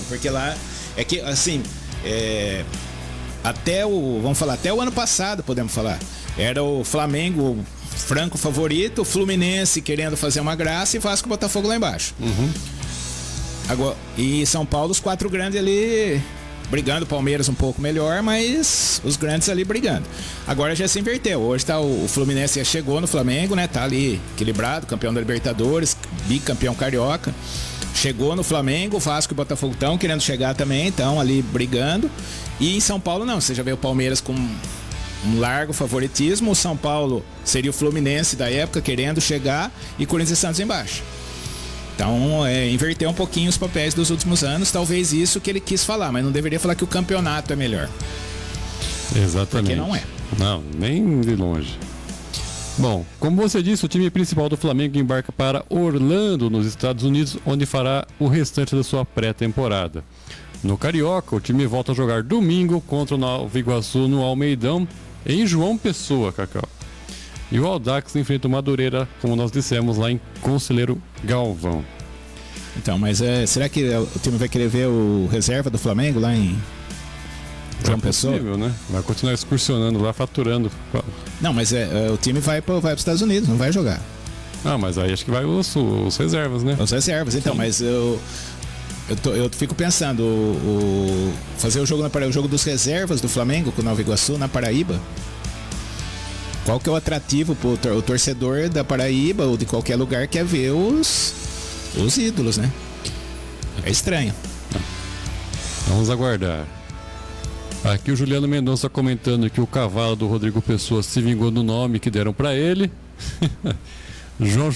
porque lá é que, assim, até o ano passado, podemos falar, era o Flamengo franco favorito, o Fluminense querendo fazer uma graça e Vasco e Botafogo lá embaixo. Agora, e São Paulo, os 4 grandes ali brigando, Palmeiras um pouco melhor, mas os grandes ali brigando. Agora já se inverteu, hoje tá o Fluminense já chegou no Flamengo, né? Tá ali equilibrado, campeão da Libertadores, bicampeão carioca. Chegou no Flamengo, o Vasco e o Botafogo estão querendo chegar também, estão ali brigando. E em São Paulo não, você já vê o Palmeiras com um largo favoritismo, o São Paulo seria o Fluminense da época querendo chegar e Corinthians e Santos embaixo. Então, inverteu um pouquinho os papéis dos últimos anos, talvez isso que ele quis falar, mas não deveria falar que o campeonato é melhor. Exatamente. Porque não é. Não, nem de longe. Bom, como você disse, o time principal do Flamengo embarca para Orlando, nos Estados Unidos, onde fará o restante da sua pré-temporada. No Carioca, o time volta a jogar domingo contra o Nova Iguaçu no Almeidão, em João Pessoa, Cacau. E o Audax enfrenta o Madureira, como nós dissemos, lá em Conselheiro Galvão. Então, mas será que o time vai querer ver o reserva do Flamengo lá em João Pessoa? É possível, né? Vai continuar excursionando lá, faturando. Não, mas o time vai para os Estados Unidos, não vai jogar. Ah, mas aí acho que vai os reservas, né? Os reservas, então, sim. Mas eu fico pensando, fazer o jogo dos reservas do Flamengo com o Nova Iguaçu na Paraíba. Qual que é o atrativo para o torcedor da Paraíba ou de qualquer lugar que é ver os ídolos, né? É estranho. Vamos aguardar. Aqui o Juliano Mendonça comentando que o cavalo do Rodrigo Pessoa se vingou do nome que deram para ele. João...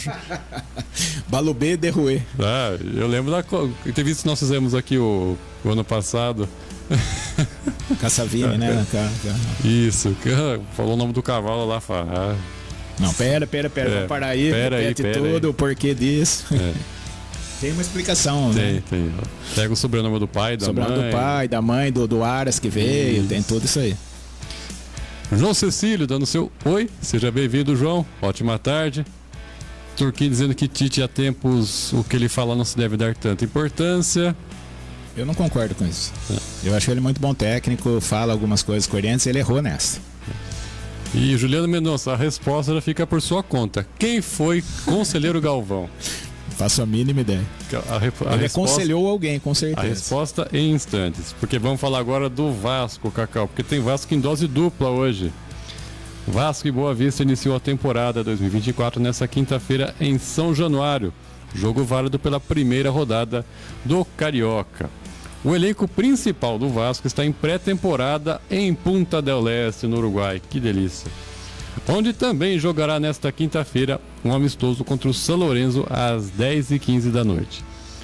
Balubê de Rouet. Ah, eu lembro da entrevista que nós fizemos aqui o ano passado. Caçavine, né? Isso, falou o nome do cavalo lá. Não, pera, vamos parar aí, repete tudo, aí. O porquê disso. Tem uma explicação, né? Tem. Pega o sobrenome do pai, da mãe. Do pai, da mãe, do Aras que veio, tem tudo isso aí. João Cecílio dando seu oi, seja bem-vindo, João, ótima tarde. Turquinho dizendo que Tite há tempos o que ele fala não se deve dar tanta importância. Eu não concordo com isso. Eu acho ele muito bom técnico, fala algumas coisas coerentes, ele errou nessa. E Juliano Mendonça, a resposta já fica por sua conta. Quem foi Conselheiro Galvão? Faço a mínima ideia. Ele aconselhou alguém, com certeza. A resposta em instantes. Porque vamos falar agora do Vasco, Cacau. Porque tem Vasco em dose dupla hoje. Vasco e Boa Vista iniciou a temporada 2024 nessa quinta-feira em São Januário. Jogo válido pela primeira rodada do Carioca. O elenco principal do Vasco está em pré-temporada em Punta del Este, no Uruguai. Que delícia! Onde também jogará nesta quinta-feira um amistoso contra o São Lourenço às 10h15 da noite.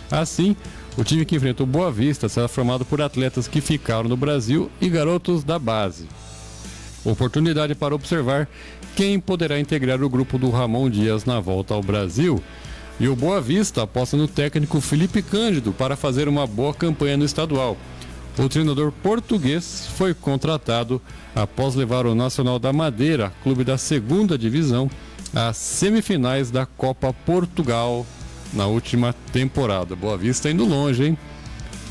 Assim, o time que enfrenta o Boa Vista será formado por atletas que ficaram no Brasil e garotos da base. Oportunidade para observar quem poderá integrar o grupo do Ramon Dias na volta ao Brasil. E o Boa Vista aposta no técnico Felipe Cândido para fazer uma boa campanha no estadual. O treinador português foi contratado após levar o Nacional da Madeira, clube da segunda divisão, às semifinais da Copa Portugal na última temporada. Boa Vista indo longe, hein?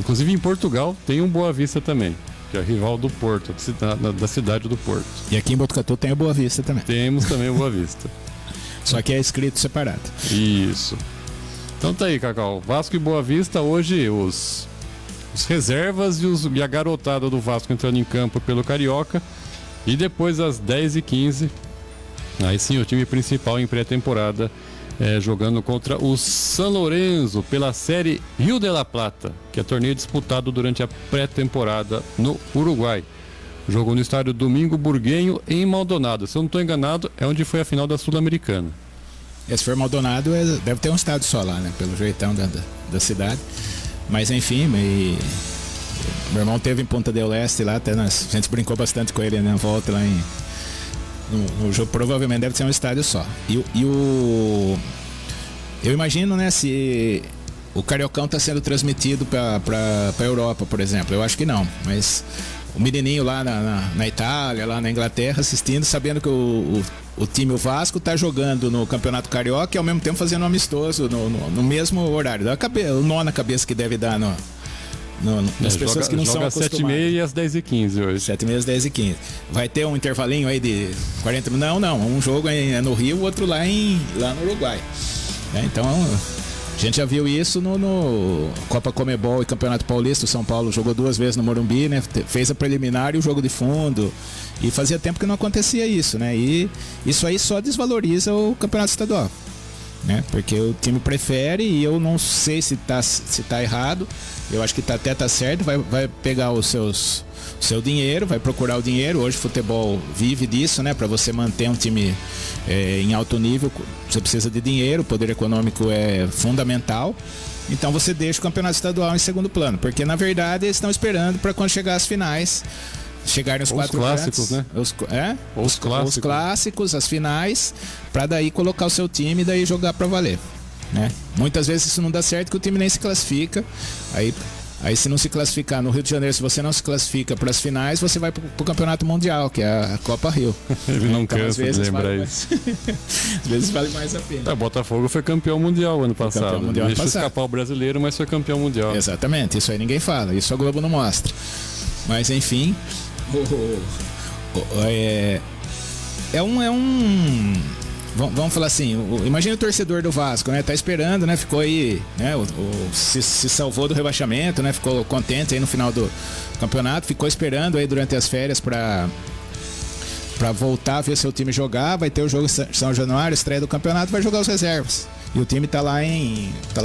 Inclusive em Portugal tem um Boa Vista também, que é rival do Porto, da cidade do Porto. E aqui em Botucatu tem o Boa Vista também. Temos também o Boa Vista. Só que é escrito separado. Isso. Então tá aí, Cacau. Vasco e Boa Vista, hoje os reservas e a garotada do Vasco entrando em campo pelo Carioca. E depois às 10h15, aí sim o time principal em pré-temporada, jogando contra o São Lourenço pela série Rio de la Plata, que é torneio disputado durante a pré-temporada no Uruguai. Jogo no estádio Domingo Burguenho, em Maldonado. Se eu não estou enganado, é onde foi a final da Sul-Americana. Se for Maldonado, deve ter um estádio só lá, né? Pelo jeitão da cidade. Mas enfim, meu irmão teve em Punta del Este lá, a gente brincou bastante com ele na volta lá no jogo. Provavelmente deve ser um estádio só. Eu imagino, né, se o Cariocão está sendo transmitido para a Europa, por exemplo. Eu acho que não, mas o menininho lá na Itália, lá na Inglaterra, assistindo, sabendo que o time, o Vasco, está jogando no Campeonato Carioca e ao mesmo tempo fazendo um amistoso no mesmo horário. O nó na cabeça que deve dar nas pessoas que não são acostumadas. Joga 7h30 e às 10h15 hoje. 7h30 às 10h15. Vai ter um intervalinho aí de 40 minutos? Não. Um jogo é no Rio, o outro lá no Uruguai. Então, a gente já viu isso no Copa Comebol e Campeonato Paulista. O São Paulo jogou 2 vezes no Morumbi, né? Fez a preliminar e o jogo de fundo. E fazia tempo que não acontecia isso, né? E isso aí só desvaloriza o Campeonato Estadual, né? Porque o time prefere, e eu não sei se tá errado. Eu acho que até tá certo. Vai pegar o seu dinheiro, vai procurar o dinheiro. Hoje o futebol vive disso, né? Para você manter um time em alto nível, você precisa de dinheiro. O poder econômico é fundamental. Então você deixa o campeonato estadual em segundo plano, porque na verdade eles estão esperando para quando chegar as finais, chegarem os 4 clássicos, né? Os clássicos, as finais, para daí colocar o seu time e daí jogar para valer, né? Muitas vezes isso não dá certo, que o time nem se classifica. Aí Aí se não se classificar no Rio de Janeiro, se você não se classifica para as finais, você vai para o Campeonato Mundial, que é a Copa Rio. Ele não então, cansa de lembrar isso. Às vezes vale mais a pena. O Botafogo foi campeão mundial ano passado. Deixa escapar o brasileiro, mas foi campeão mundial. Exatamente, isso aí ninguém fala, isso a Globo não mostra. Mas enfim, vamos falar assim, imagina o torcedor do Vasco, né? Tá esperando, né? Ficou aí, né? Se salvou do rebaixamento, né? Ficou contente aí no final do campeonato, ficou esperando aí durante as férias para voltar a ver seu time jogar. Vai ter o jogo em São Januário, estreia do campeonato, vai jogar os reservas. E o time tá lá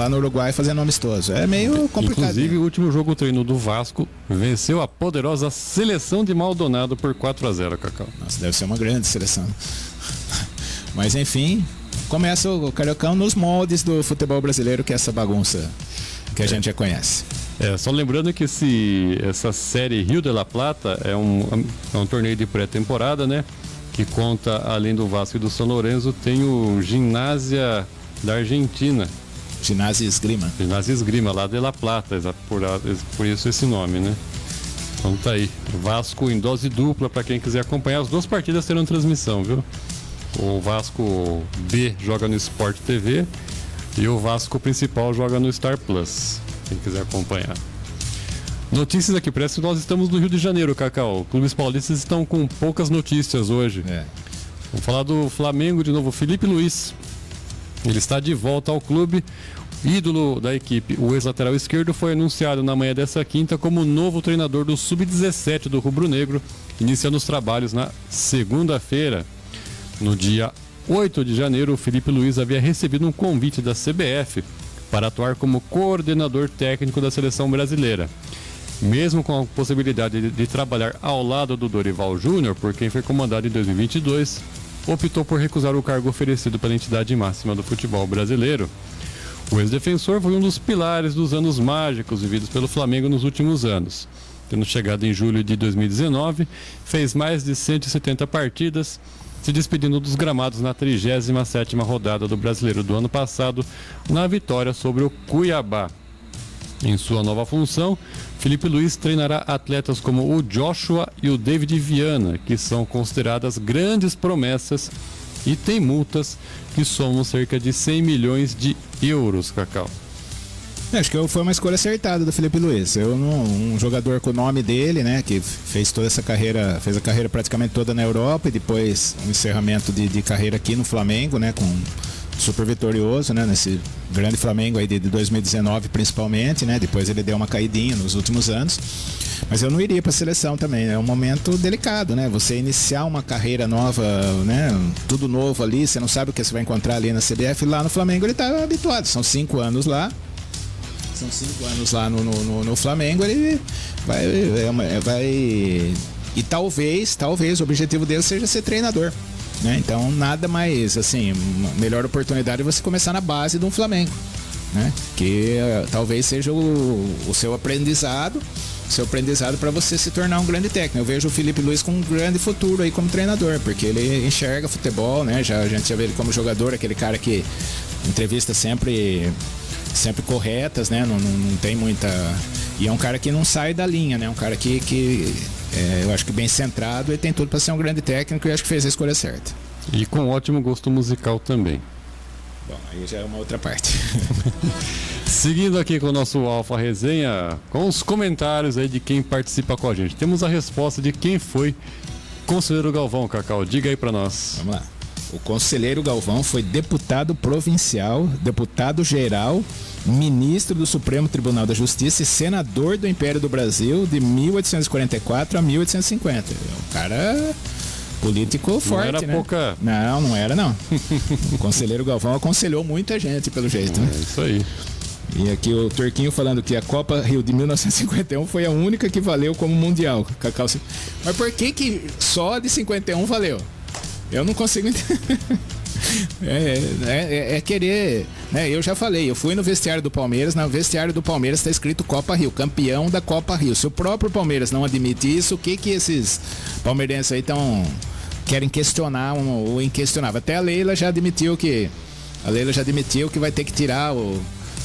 no Uruguai fazendo amistoso. É meio complicado. Inclusive, o último jogo treino do Vasco venceu a poderosa seleção de Maldonado por 4-0, Cacau. Nossa, deve ser uma grande seleção. Mas enfim, começa o Cariocão nos moldes do futebol brasileiro, que é essa bagunça que a gente já conhece. Só lembrando que essa série Rio de la Plata é um torneio de pré-temporada, né? Que conta, além do Vasco e do São Lourenço, tem o Gimnasia da Argentina. Ginásio Esgrima. Ginásio Esgrima, lá de La Plata, por isso esse nome, né? Então tá aí, Vasco em dose dupla para quem quiser acompanhar. As duas partidas terão transmissão, viu? O Vasco B joga no Sport TV e o Vasco principal joga no Star Plus, quem quiser acompanhar. Notícias aqui, parece que nós estamos no Rio de Janeiro, Cacau. Clubes paulistas estão com poucas notícias hoje. Vamos falar do Flamengo de novo, Felipe Luiz. Ele está de volta ao clube. Ídolo da equipe, o ex-lateral esquerdo, foi anunciado na manhã dessa quinta como novo treinador do Sub-17 do Rubro Negro, iniciando os trabalhos na segunda-feira. No dia 8 de janeiro, o Felipe Luiz havia recebido um convite da CBF para atuar como coordenador técnico da seleção brasileira. Mesmo com a possibilidade de trabalhar ao lado do Dorival Júnior, por quem foi comandado em 2022, optou por recusar o cargo oferecido pela entidade máxima do futebol brasileiro. O ex-defensor foi um dos pilares dos anos mágicos vividos pelo Flamengo nos últimos anos. Tendo chegado em julho de 2019, fez mais de 170 partidas, se despedindo dos gramados na 37ª rodada do Brasileiro do ano passado, na vitória sobre o Cuiabá. Em sua nova função, Felipe Luiz treinará atletas como o Joshua e o David Viana, que são consideradas grandes promessas e tem multas que somam cerca de 100 milhões de euros, Cacau. Acho que foi uma escolha acertada do Felipe Luiz. Um jogador com o nome dele, né, que fez toda essa carreira, fez a carreira praticamente toda na Europa e depois um encerramento de carreira aqui no Flamengo, né, com super vitorioso, né, nesse grande Flamengo aí de 2019 principalmente, né, depois ele deu uma caidinha nos últimos anos. Mas eu não iria para a seleção também, é um momento delicado, né? Você iniciar uma carreira nova, né? Tudo novo ali, você não sabe o que você vai encontrar ali na CBF. Lá no Flamengo ele está habituado, são 5 anos lá. São 5 anos lá no Flamengo, ele vai e talvez o objetivo dele seja ser treinador, né? Então nada mais, assim, melhor oportunidade é você começar na base de um Flamengo, né? Que talvez seja o seu aprendizado para você se tornar um grande técnico. Eu vejo o Felipe Luiz com um grande futuro aí como treinador, porque ele enxerga futebol, né? A gente já vê ele como jogador, aquele cara que entrevista sempre corretas, né? Não tem muita... E é um cara que não sai da linha, né? Um cara que eu acho que bem centrado e tem tudo para ser um grande técnico e acho que fez a escolha certa. E com ótimo gosto musical também. Bom, aí já é uma outra parte. Seguindo aqui com o nosso Alfa Resenha, com os comentários aí de quem participa com a gente. Temos a resposta de quem foi Conselheiro Galvão, Cacau. Diga aí para nós. Vamos lá. O Conselheiro Galvão foi deputado provincial, deputado geral, ministro do Supremo Tribunal da Justiça e senador do Império do Brasil de 1844 a 1850. É um cara político forte, não era, né? Pouca... Não era não. O Conselheiro Galvão aconselhou muita gente, pelo jeito, né? É isso aí. E aqui o Turquinho falando que a Copa Rio de 1951 foi a única que valeu como mundial. Cacau. Mas por que só de 51 valeu? Eu não consigo entender. É querer, né? Eu já falei, eu fui no vestiário do Palmeiras, no vestiário do Palmeiras está escrito Copa Rio, campeão da Copa Rio. Se o próprio Palmeiras não admite isso, o que esses palmeirenses aí querem questionar o inquestionável? Até a Leila já admitiu que vai ter que tirar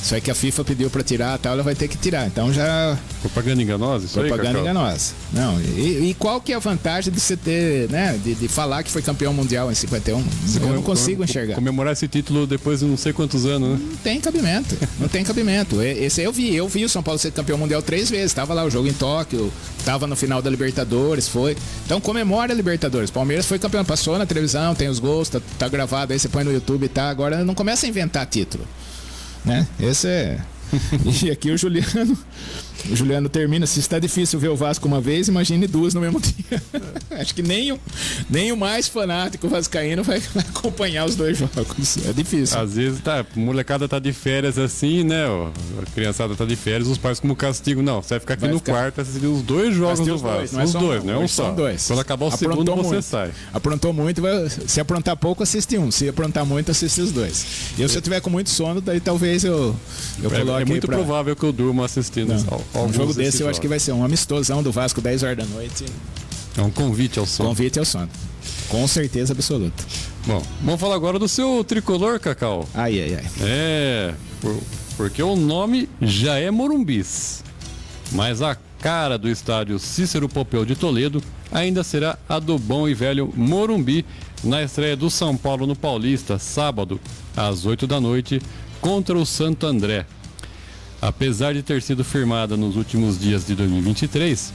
Só que a FIFA pediu para tirar, tal, ela vai ter que tirar. Então já... Propaganda enganosa? Isso propaganda aí, enganosa. Não, e qual que é a vantagem de você ter, né, de falar que foi campeão mundial em 51? Eu não consigo enxergar. Comemorar esse título depois de não sei quantos anos, né? Não tem cabimento, não tem cabimento. Esse eu vi o São Paulo ser campeão mundial 3 vezes. Tava lá o jogo em Tóquio, tava no final da Libertadores, foi. Então comemora a Libertadores. Palmeiras foi campeão, passou na televisão, tem os gols, tá gravado, aí você põe no YouTube, tá? Agora não começa a inventar título, né? Esse é... E aqui o Juliano termina. Se está difícil ver o Vasco uma vez, imagine duas no mesmo dia. Acho que nem o mais fanático vascaíno vai acompanhar os dois jogos. É difícil. Às vezes a molecada tá de férias assim, né? A criançada tá de férias, os pais como castigo. Não, você vai ficar aqui no quarto assistindo os dois jogos do Vasco. Os dois, não é um só. São dois. Quando acabar o segundo, você sai. Aprontou muito, se aprontar pouco, assiste um. Se aprontar muito, assiste os dois. E se eu tiver com muito sono, daí talvez eu coloque. É muito provável que eu durma assistindo. Um jogo desse eu acho que vai ser um amistosão do Vasco, 10 horas da noite. É um convite ao sono. Convite ao sono. Com certeza absoluta. Bom, vamos falar agora do seu tricolor, Cacau. Ai. Porque o nome já é Morumbis. Mas a cara do estádio Cícero Pompeu de Toledo ainda será a do bom e velho Morumbi na estreia do São Paulo no Paulista, sábado, às 8 da noite, contra o Santo André. Apesar de ter sido firmada nos últimos dias de 2023,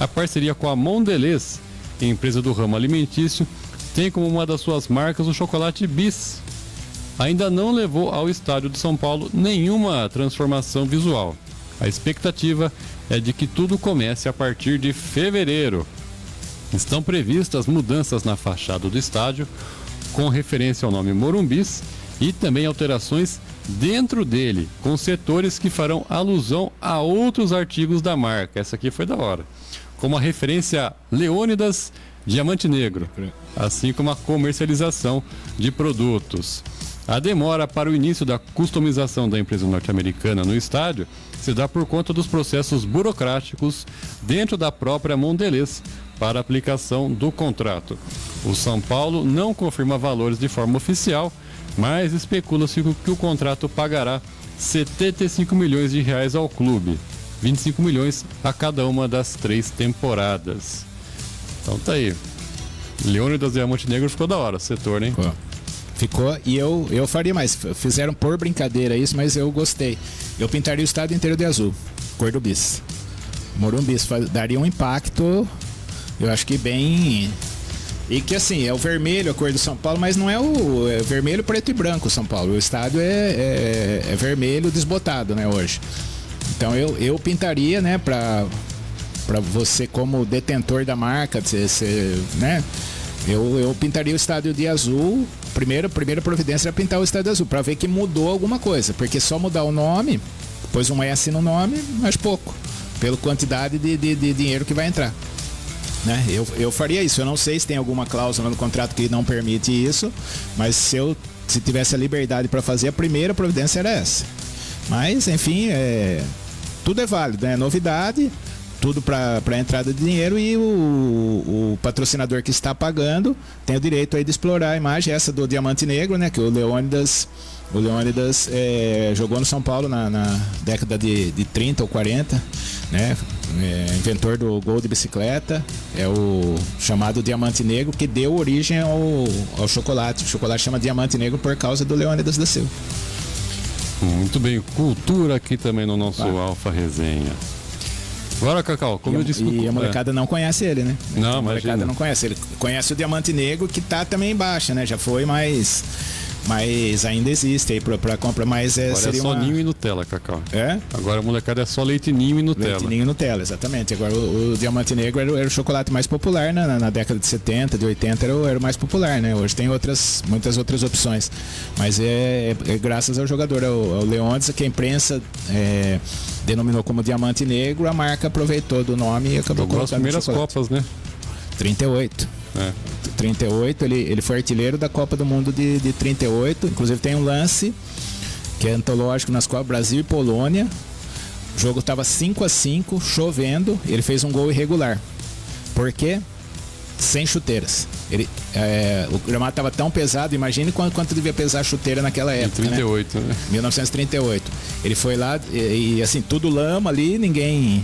a parceria com a Mondelez, empresa do ramo alimentício, tem como uma das suas marcas o chocolate Bis. Ainda não levou ao estádio de São Paulo nenhuma transformação visual. A expectativa é de que tudo comece a partir de fevereiro. Estão previstas mudanças na fachada do estádio, com referência ao nome Morumbis, e também alterações dentro dele, com setores que farão alusão a outros artigos da marca. Essa aqui foi da hora. Como a referência Leônidas Diamante Negro, assim como a comercialização de produtos. A demora para o início da customização da empresa norte-americana no estádio se dá por conta dos processos burocráticos dentro da própria Mondelez para a aplicação do contrato. O São Paulo não confirma valores de forma oficial, mas especula-se que o contrato pagará 75 milhões de reais ao clube, 25 milhões a cada uma das 3 temporadas. Então tá aí. Leônidas Diamante Negro ficou da hora, setor, né? Ficou, e eu faria mais. Fizeram por brincadeira isso, mas eu gostei. Eu pintaria o estádio inteiro de azul, cor do bis. Morumbis daria um impacto, eu acho que bem... E que assim, é o vermelho, a cor do São Paulo, mas não é é vermelho, preto e branco o São Paulo. O estádio é vermelho desbotado, né, hoje. Então eu pintaria, né, pra você como detentor da marca, né, eu pintaria o estádio de azul. Primeira providência era pintar o estádio azul, pra ver que mudou alguma coisa, porque só mudar o nome, pôs um S no nome, mas pouco, pela quantidade de dinheiro que vai entrar. Né? Eu faria isso. Eu não sei se tem alguma cláusula no contrato que não permite isso, mas se tivesse a liberdade para fazer, a primeira providência era essa. Mas, enfim, tudo é válido, né? Novidade, tudo para entrada de dinheiro, e o patrocinador que está pagando tem o direito aí de explorar a imagem, essa do Diamante Negro, né? Que o Leônidas jogou no São Paulo na década de 30 ou 40, né? Inventor do gol de bicicleta, é o chamado Diamante Negro, que deu origem ao chocolate. O chocolate chama Diamante Negro por causa do Leônidas da Silva. Muito bem, cultura aqui também no nosso Alfa Resenha. Agora, Cacau, como eu disse... E a molecada não conhece ele, né? Não, a molecada não conhece. Ele conhece o Diamante Negro, que tá também embaixo, né? Já foi, mas ainda existe aí pra compra, mas agora seria só ninho e Nutella, Cacau. É? Agora a molecada é só leite ninho e Nutella. Leite ninho e Nutella, exatamente. Agora o Diamante Negro era o chocolate mais popular, né? Na década de 70, de 80 era o mais popular, né? Hoje tem muitas outras opções. Mas é graças ao jogador, ao Leônidas, que a imprensa denominou como Diamante Negro, a marca aproveitou do nome e acabou colocando as primeiras Copas, né? 38. 38, ele foi artilheiro da Copa do Mundo de 38. Inclusive tem um lance que é antológico nas Copas, Brasil e Polônia. O jogo estava 5-5, chovendo. Ele fez um gol irregular. Por quê? Sem chuteiras. O gramado estava tão pesado, imagine quanto devia pesar a chuteira naquela época. Em 38, né? 1938. Ele foi lá e assim, tudo lama ali, ninguém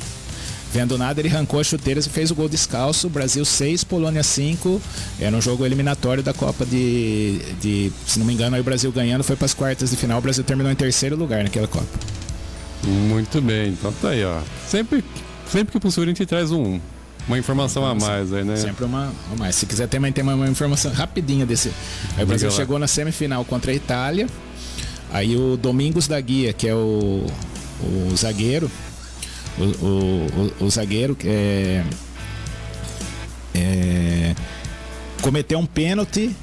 vendo nada, ele arrancou as chuteiras e fez o gol descalço. Brasil 6, Polônia 5. Era um jogo eliminatório da Copa se não me engano, aí o Brasil ganhando foi para as quartas de final. O Brasil terminou em terceiro lugar naquela Copa. Muito bem, então tá aí, ó. Sempre que possível a gente traz uma informação a mais aí, né? Sempre uma a mais. Se quiser também tem uma informação rapidinha desse. Aí o Brasil chegou na semifinal contra a Itália. Aí o Domingos da Guia, que é o zagueiro, o zagueiro cometeu um pênalti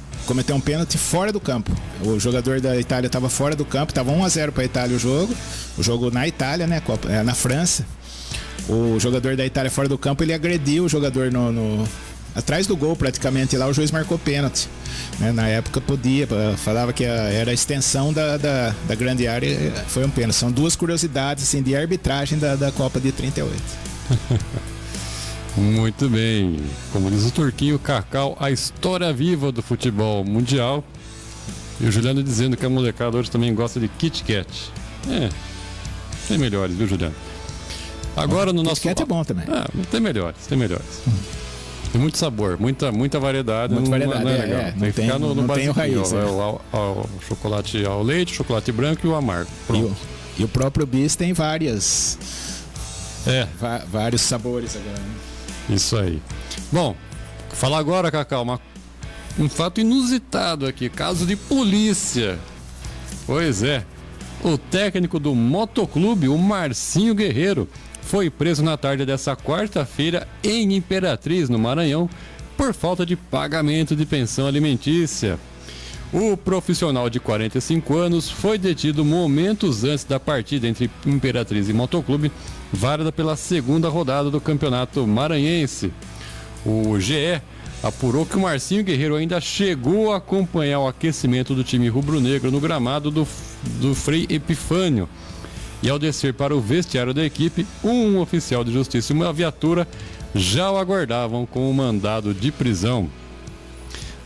fora do campo. O jogador da Itália estava fora do campo, estava 1-0 para a Itália o jogo na Itália, né, na França. O jogador da Itália fora do campo, ele agrediu o jogador atrás do gol praticamente, lá o juiz marcou pênalti, né? Na época falava que era a extensão da grande área, foi um pênalti. São duas curiosidades assim, de arbitragem da Copa de 38. Muito bem, como diz o Turquinho, Cacau, a história viva do futebol mundial. E o Juliano dizendo que a molecada hoje também gosta de Kit Kat. Tem melhores, viu, Juliano? Agora no nosso... Kit Kat é bom também. Tem melhores. Tem muito sabor, muita variedade. Muita variedade, não é legal. Tem que ficar no tem o raiz. O chocolate ao leite, chocolate branco e o amargo. E o próprio bis tem vários sabores agora, né? Isso aí. Bom, falar agora, Cacau, um fato inusitado aqui, caso de polícia. Pois é, o técnico do motoclube, o Marcinho Guerreiro, foi preso na tarde dessa quarta-feira em Imperatriz, no Maranhão, por falta de pagamento de pensão alimentícia. O profissional de 45 anos foi detido momentos antes da partida entre Imperatriz e Motoclube, válida pela segunda rodada do Campeonato Maranhense. O GE apurou que o Marcinho Guerreiro ainda chegou a acompanhar o aquecimento do time rubro-negro no gramado do Frei Epifânio. E ao descer para o vestiário da equipe, um oficial de justiça e uma viatura já o aguardavam com o mandado de prisão.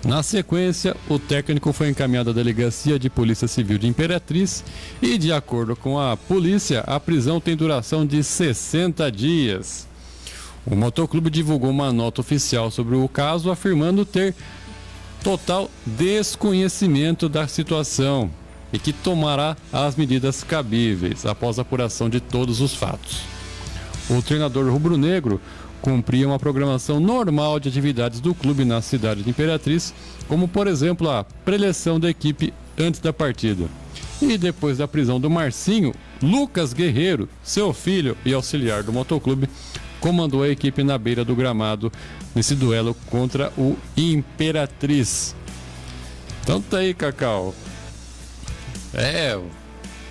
Na sequência, o técnico foi encaminhado à Delegacia de Polícia Civil de Imperatriz e, de acordo com a polícia, a prisão tem duração de 60 dias. O motoclube divulgou uma nota oficial sobre o caso, afirmando ter total desconhecimento da situação e que tomará as medidas cabíveis após a apuração de todos os fatos. O treinador rubro-negro cumpria uma programação normal de atividades do clube na cidade de Imperatriz, como, por exemplo, a preleção da equipe antes da partida. E depois da prisão do Marcinho, Lucas Guerreiro, seu filho e auxiliar do motoclube, comandou a equipe na beira do gramado nesse duelo contra o Imperatriz. Então tá aí, Cacau.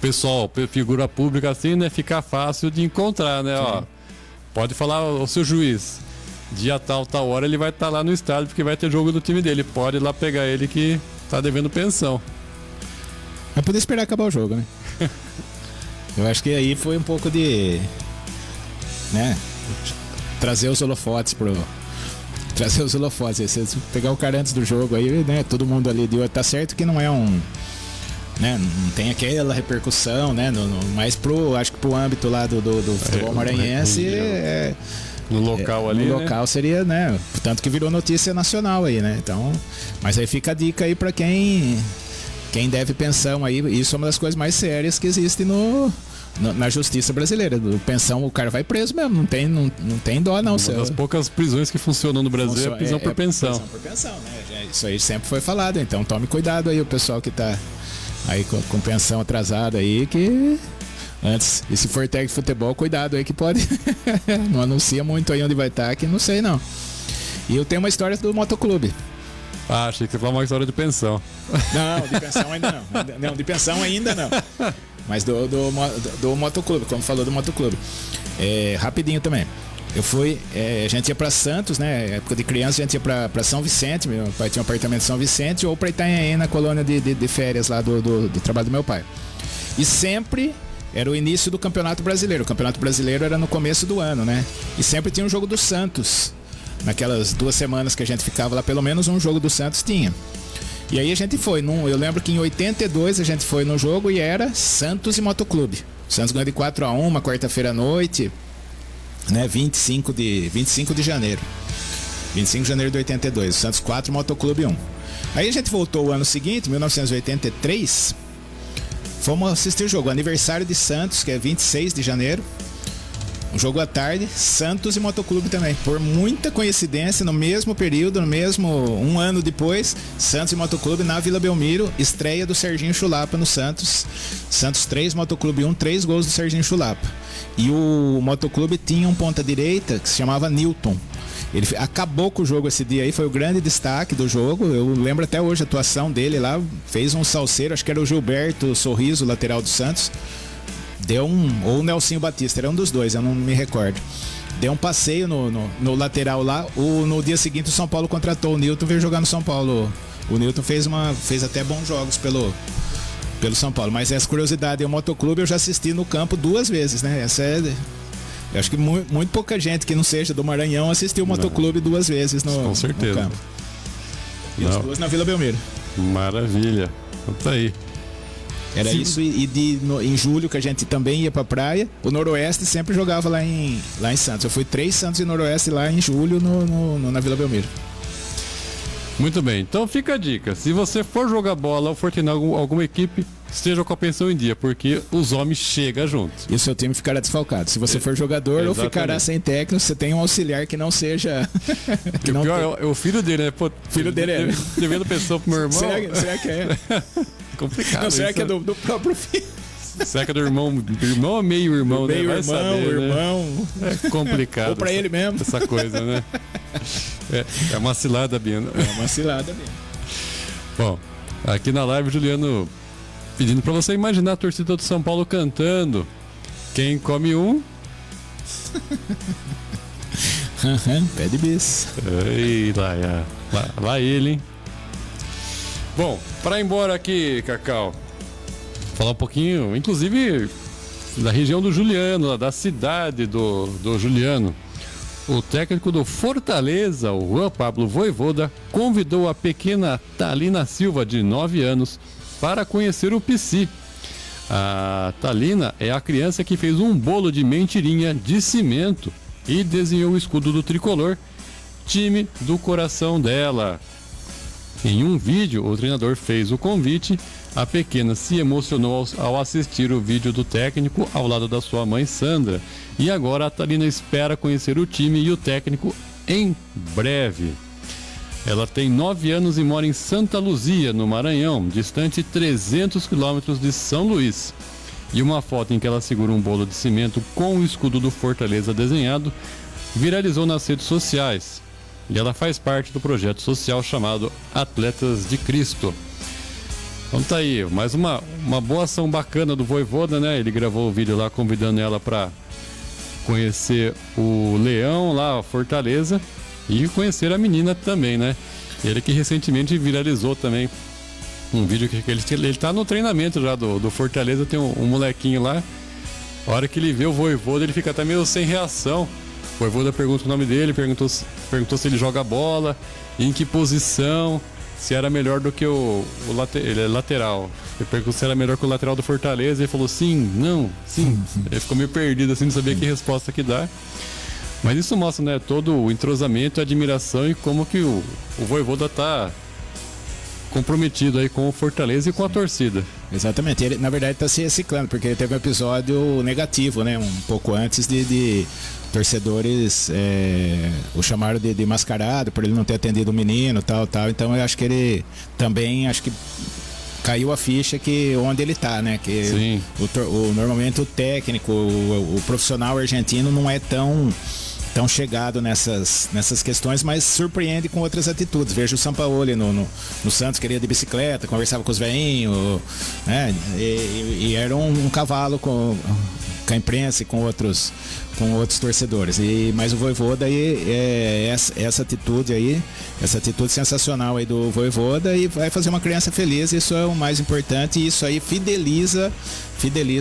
Pessoal, figura pública assim, né? Fica fácil de encontrar, né? Ó, pode falar ao seu juiz, dia tal hora ele vai estar lá no estádio porque vai ter jogo do time dele. Pode ir lá pegar ele que tá devendo pensão. Vai poder esperar acabar o jogo, né? Eu acho que aí foi um pouco de, né, trazer os holofotes. Se você pegar o cara antes do jogo aí, né? Todo mundo ali deu. Tá certo que não é né, não tem aquela repercussão, né? Mas acho que pro âmbito lá do futebol maranhense no local ali, no local, né? Seria, né? Tanto que virou notícia nacional aí, né? Então, mas aí fica a dica aí pra quem deve pensão aí. Isso é uma das coisas mais sérias que existe na justiça brasileira. Do pensão, o cara vai preso mesmo, não tem dó não. Uma das poucas prisões que funcionam no Brasil é a prisão por pensão. Prisão por pensão, né? Isso aí sempre foi falado, então tome cuidado aí o pessoal que tá aí com pensão atrasada aí, que antes, e se for técnico de futebol, cuidado aí que pode não anuncia muito aí onde vai estar, que não sei não. E eu tenho uma história do motoclube. Achei que você falou uma história de pensão. Não, de pensão ainda não. Não, de pensão ainda não. Mas do motoclube, como falou do motoclube. Rapidinho também. Eu fui, a gente ia para Santos, né? Época de criança, a gente ia para São Vicente. Meu pai tinha um apartamento em São Vicente, ou para Itanhaém, na colônia de férias lá do trabalho do meu pai. E sempre era o início do Campeonato Brasileiro. O Campeonato Brasileiro era no começo do ano, né? E sempre tinha um jogo do Santos naquelas 2 semanas que a gente ficava lá, pelo menos um jogo do Santos tinha. E aí a gente foi, eu lembro que em 82 a gente foi no jogo e era Santos e Motoclube. O Santos ganhou de 4-1, uma quarta-feira à noite, né, 25 de janeiro. 25 de janeiro de 82, o Santos 4, Motoclube 1. Aí a gente voltou o ano seguinte, 1983, fomos assistir o jogo, aniversário de Santos, que é 26 de janeiro. Um jogo à tarde, Santos e Motoclube também. Por muita coincidência, no mesmo período, um ano depois, Santos e Motoclube na Vila Belmiro, estreia do Serginho Chulapa no Santos. Santos 3, Motoclube 1, 3 gols do Serginho Chulapa. E o Motoclube tinha um ponta-direita que se chamava Newton. Ele acabou com o jogo esse dia aí, foi o grande destaque do jogo. Eu lembro até hoje a atuação dele lá, fez um salseiro, acho que era o Gilberto Sorriso, lateral do Santos. Ou o Nelsinho Batista, era um dos dois, eu não me recordo. Deu um passeio no lateral lá. No dia seguinte o São Paulo contratou o Newton, veio jogar no São Paulo. O Newton fez até bons jogos pelo São Paulo. Mas essa curiosidade, o Motoclube eu já assisti no campo 2 vezes, né? Eu acho que muito pouca gente que não seja do Maranhão assistiu o Motoclube 2 vezes com certeza. No campo. E as 2 na Vila Belmiro. Maravilha. Então tá aí. Era isso, em julho que a gente também ia pra praia, o Noroeste sempre jogava lá em Santos. Eu fui 3 Santos e Noroeste lá em julho na Vila Belmiro. Muito bem, então fica a dica. Se você for jogar bola ou for treinar alguma equipe, esteja com a pensão em dia, porque os homens chegam juntos. E o seu time ficará desfalcado. Se você for jogador, ou ficará sem técnico, você tem um auxiliar que não seja... que o pior é o filho dele, né? Pô, filho dele é. Devendo pensão pro meu irmão. Será que é? Complicado. Não, será que é do próprio filho? Será que é do irmão ou meio irmão, né? Meio irmão. É complicado. Ou pra ele mesmo. Essa coisa, né? É uma cilada, Bino. É uma cilada mesmo. Bom, aqui na live, Juliano pedindo pra você imaginar a torcida do São Paulo cantando Quem come um... Pé de bis. Ei, lá ele, hein? Bom, para ir embora aqui, Cacau, falar um pouquinho, inclusive, da região do Juliano, da cidade do Juliano. O técnico do Fortaleza, o Juan Pablo Vojvoda, convidou a pequena Thalina Silva, de 9 anos, para conhecer o Psi. A Thalina é a criança que fez um bolo de mentirinha de cimento e desenhou o escudo do tricolor, time do coração dela. Em um vídeo, o treinador fez o convite. A pequena se emocionou ao assistir o vídeo do técnico ao lado da sua mãe Sandra. E agora a Thalina espera conhecer o time e o técnico em breve. Ela tem 9 anos e mora em Santa Luzia, no Maranhão, distante 300 quilômetros de São Luís. E uma foto em que ela segura um bolo de cimento com o escudo do Fortaleza desenhado viralizou nas redes sociais. E ela faz parte do projeto social chamado Atletas de Cristo. Então tá aí, mais uma boa ação bacana do Vojvoda, né? Ele gravou o vídeo lá convidando ela para conhecer o Leão lá, Fortaleza, e conhecer a menina também, né? Ele que recentemente viralizou também um vídeo que ele tá no treinamento já do Fortaleza, tem um molequinho lá. A hora que ele vê o Vojvoda, ele fica até meio sem reação. O Vojvoda pergunta o nome dele, perguntou se ele joga bola, em que posição, se era melhor do que ele é lateral. Ele perguntou se era melhor que o lateral do Fortaleza, ele falou sim, não, sim. Ele ficou meio perdido assim, não sabia que resposta que dar. Mas isso mostra, né, todo o entrosamento, a admiração e como que o Vojvoda tá comprometido aí com o Fortaleza e com a torcida. Exatamente, ele na verdade está se reciclando, porque ele teve um episódio negativo, né, um pouco antes de torcedores o chamaram de mascarado por ele não ter atendido o menino, tal, então eu acho que ele também, caiu a ficha que onde ele tá, né, que sim. Normalmente o técnico, o profissional argentino não é tão chegado nessas questões, mas surpreende com outras atitudes. Veja o Sampaoli no Santos, queria de bicicleta, conversava com os velhinhos, né? E era um cavalo com a imprensa e com outros torcedores. Mas o Vojvoda aí, essa atitude sensacional aí do Vojvoda, e vai fazer uma criança feliz, isso é o mais importante, e isso aí fideliza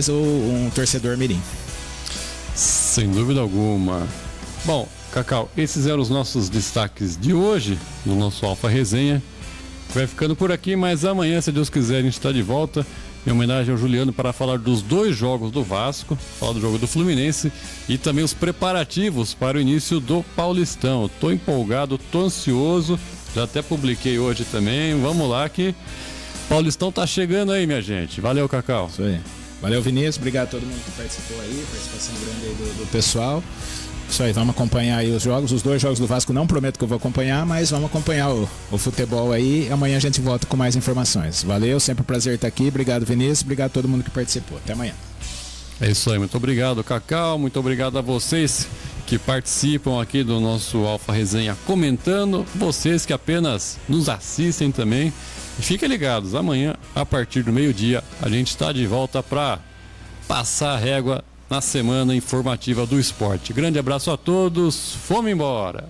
um torcedor mirim. Sem dúvida alguma. Bom, Cacau, esses eram os nossos destaques de hoje no nosso Alfa Resenha. Vai ficando por aqui, mas amanhã, se Deus quiser, a gente está de volta em homenagem ao Juliano para falar dos 2 jogos do Vasco, falar do jogo do Fluminense e também os preparativos para o início do Paulistão. Estou empolgado, estou ansioso, já até publiquei hoje também. Vamos lá que Paulistão tá chegando aí, minha gente. Valeu, Cacau. Isso aí. Valeu, Vinícius. Obrigado a todo mundo que participou aí, participação grande aí do pessoal. Isso aí, vamos acompanhar aí os jogos. Os 2 jogos do Vasco não prometo que eu vou acompanhar, mas vamos acompanhar o futebol aí. Amanhã a gente volta com mais informações. Valeu, sempre um prazer estar aqui. Obrigado, Vinícius. Obrigado a todo mundo que participou. Até amanhã. É isso aí, muito obrigado, Cacau. Muito obrigado a vocês que participam aqui do nosso Alfa Resenha comentando. Vocês que apenas nos assistem também. E fiquem ligados, amanhã, a partir do meio-dia, a gente está de volta para passar a régua na semana informativa do esporte. Grande abraço a todos, fomos embora!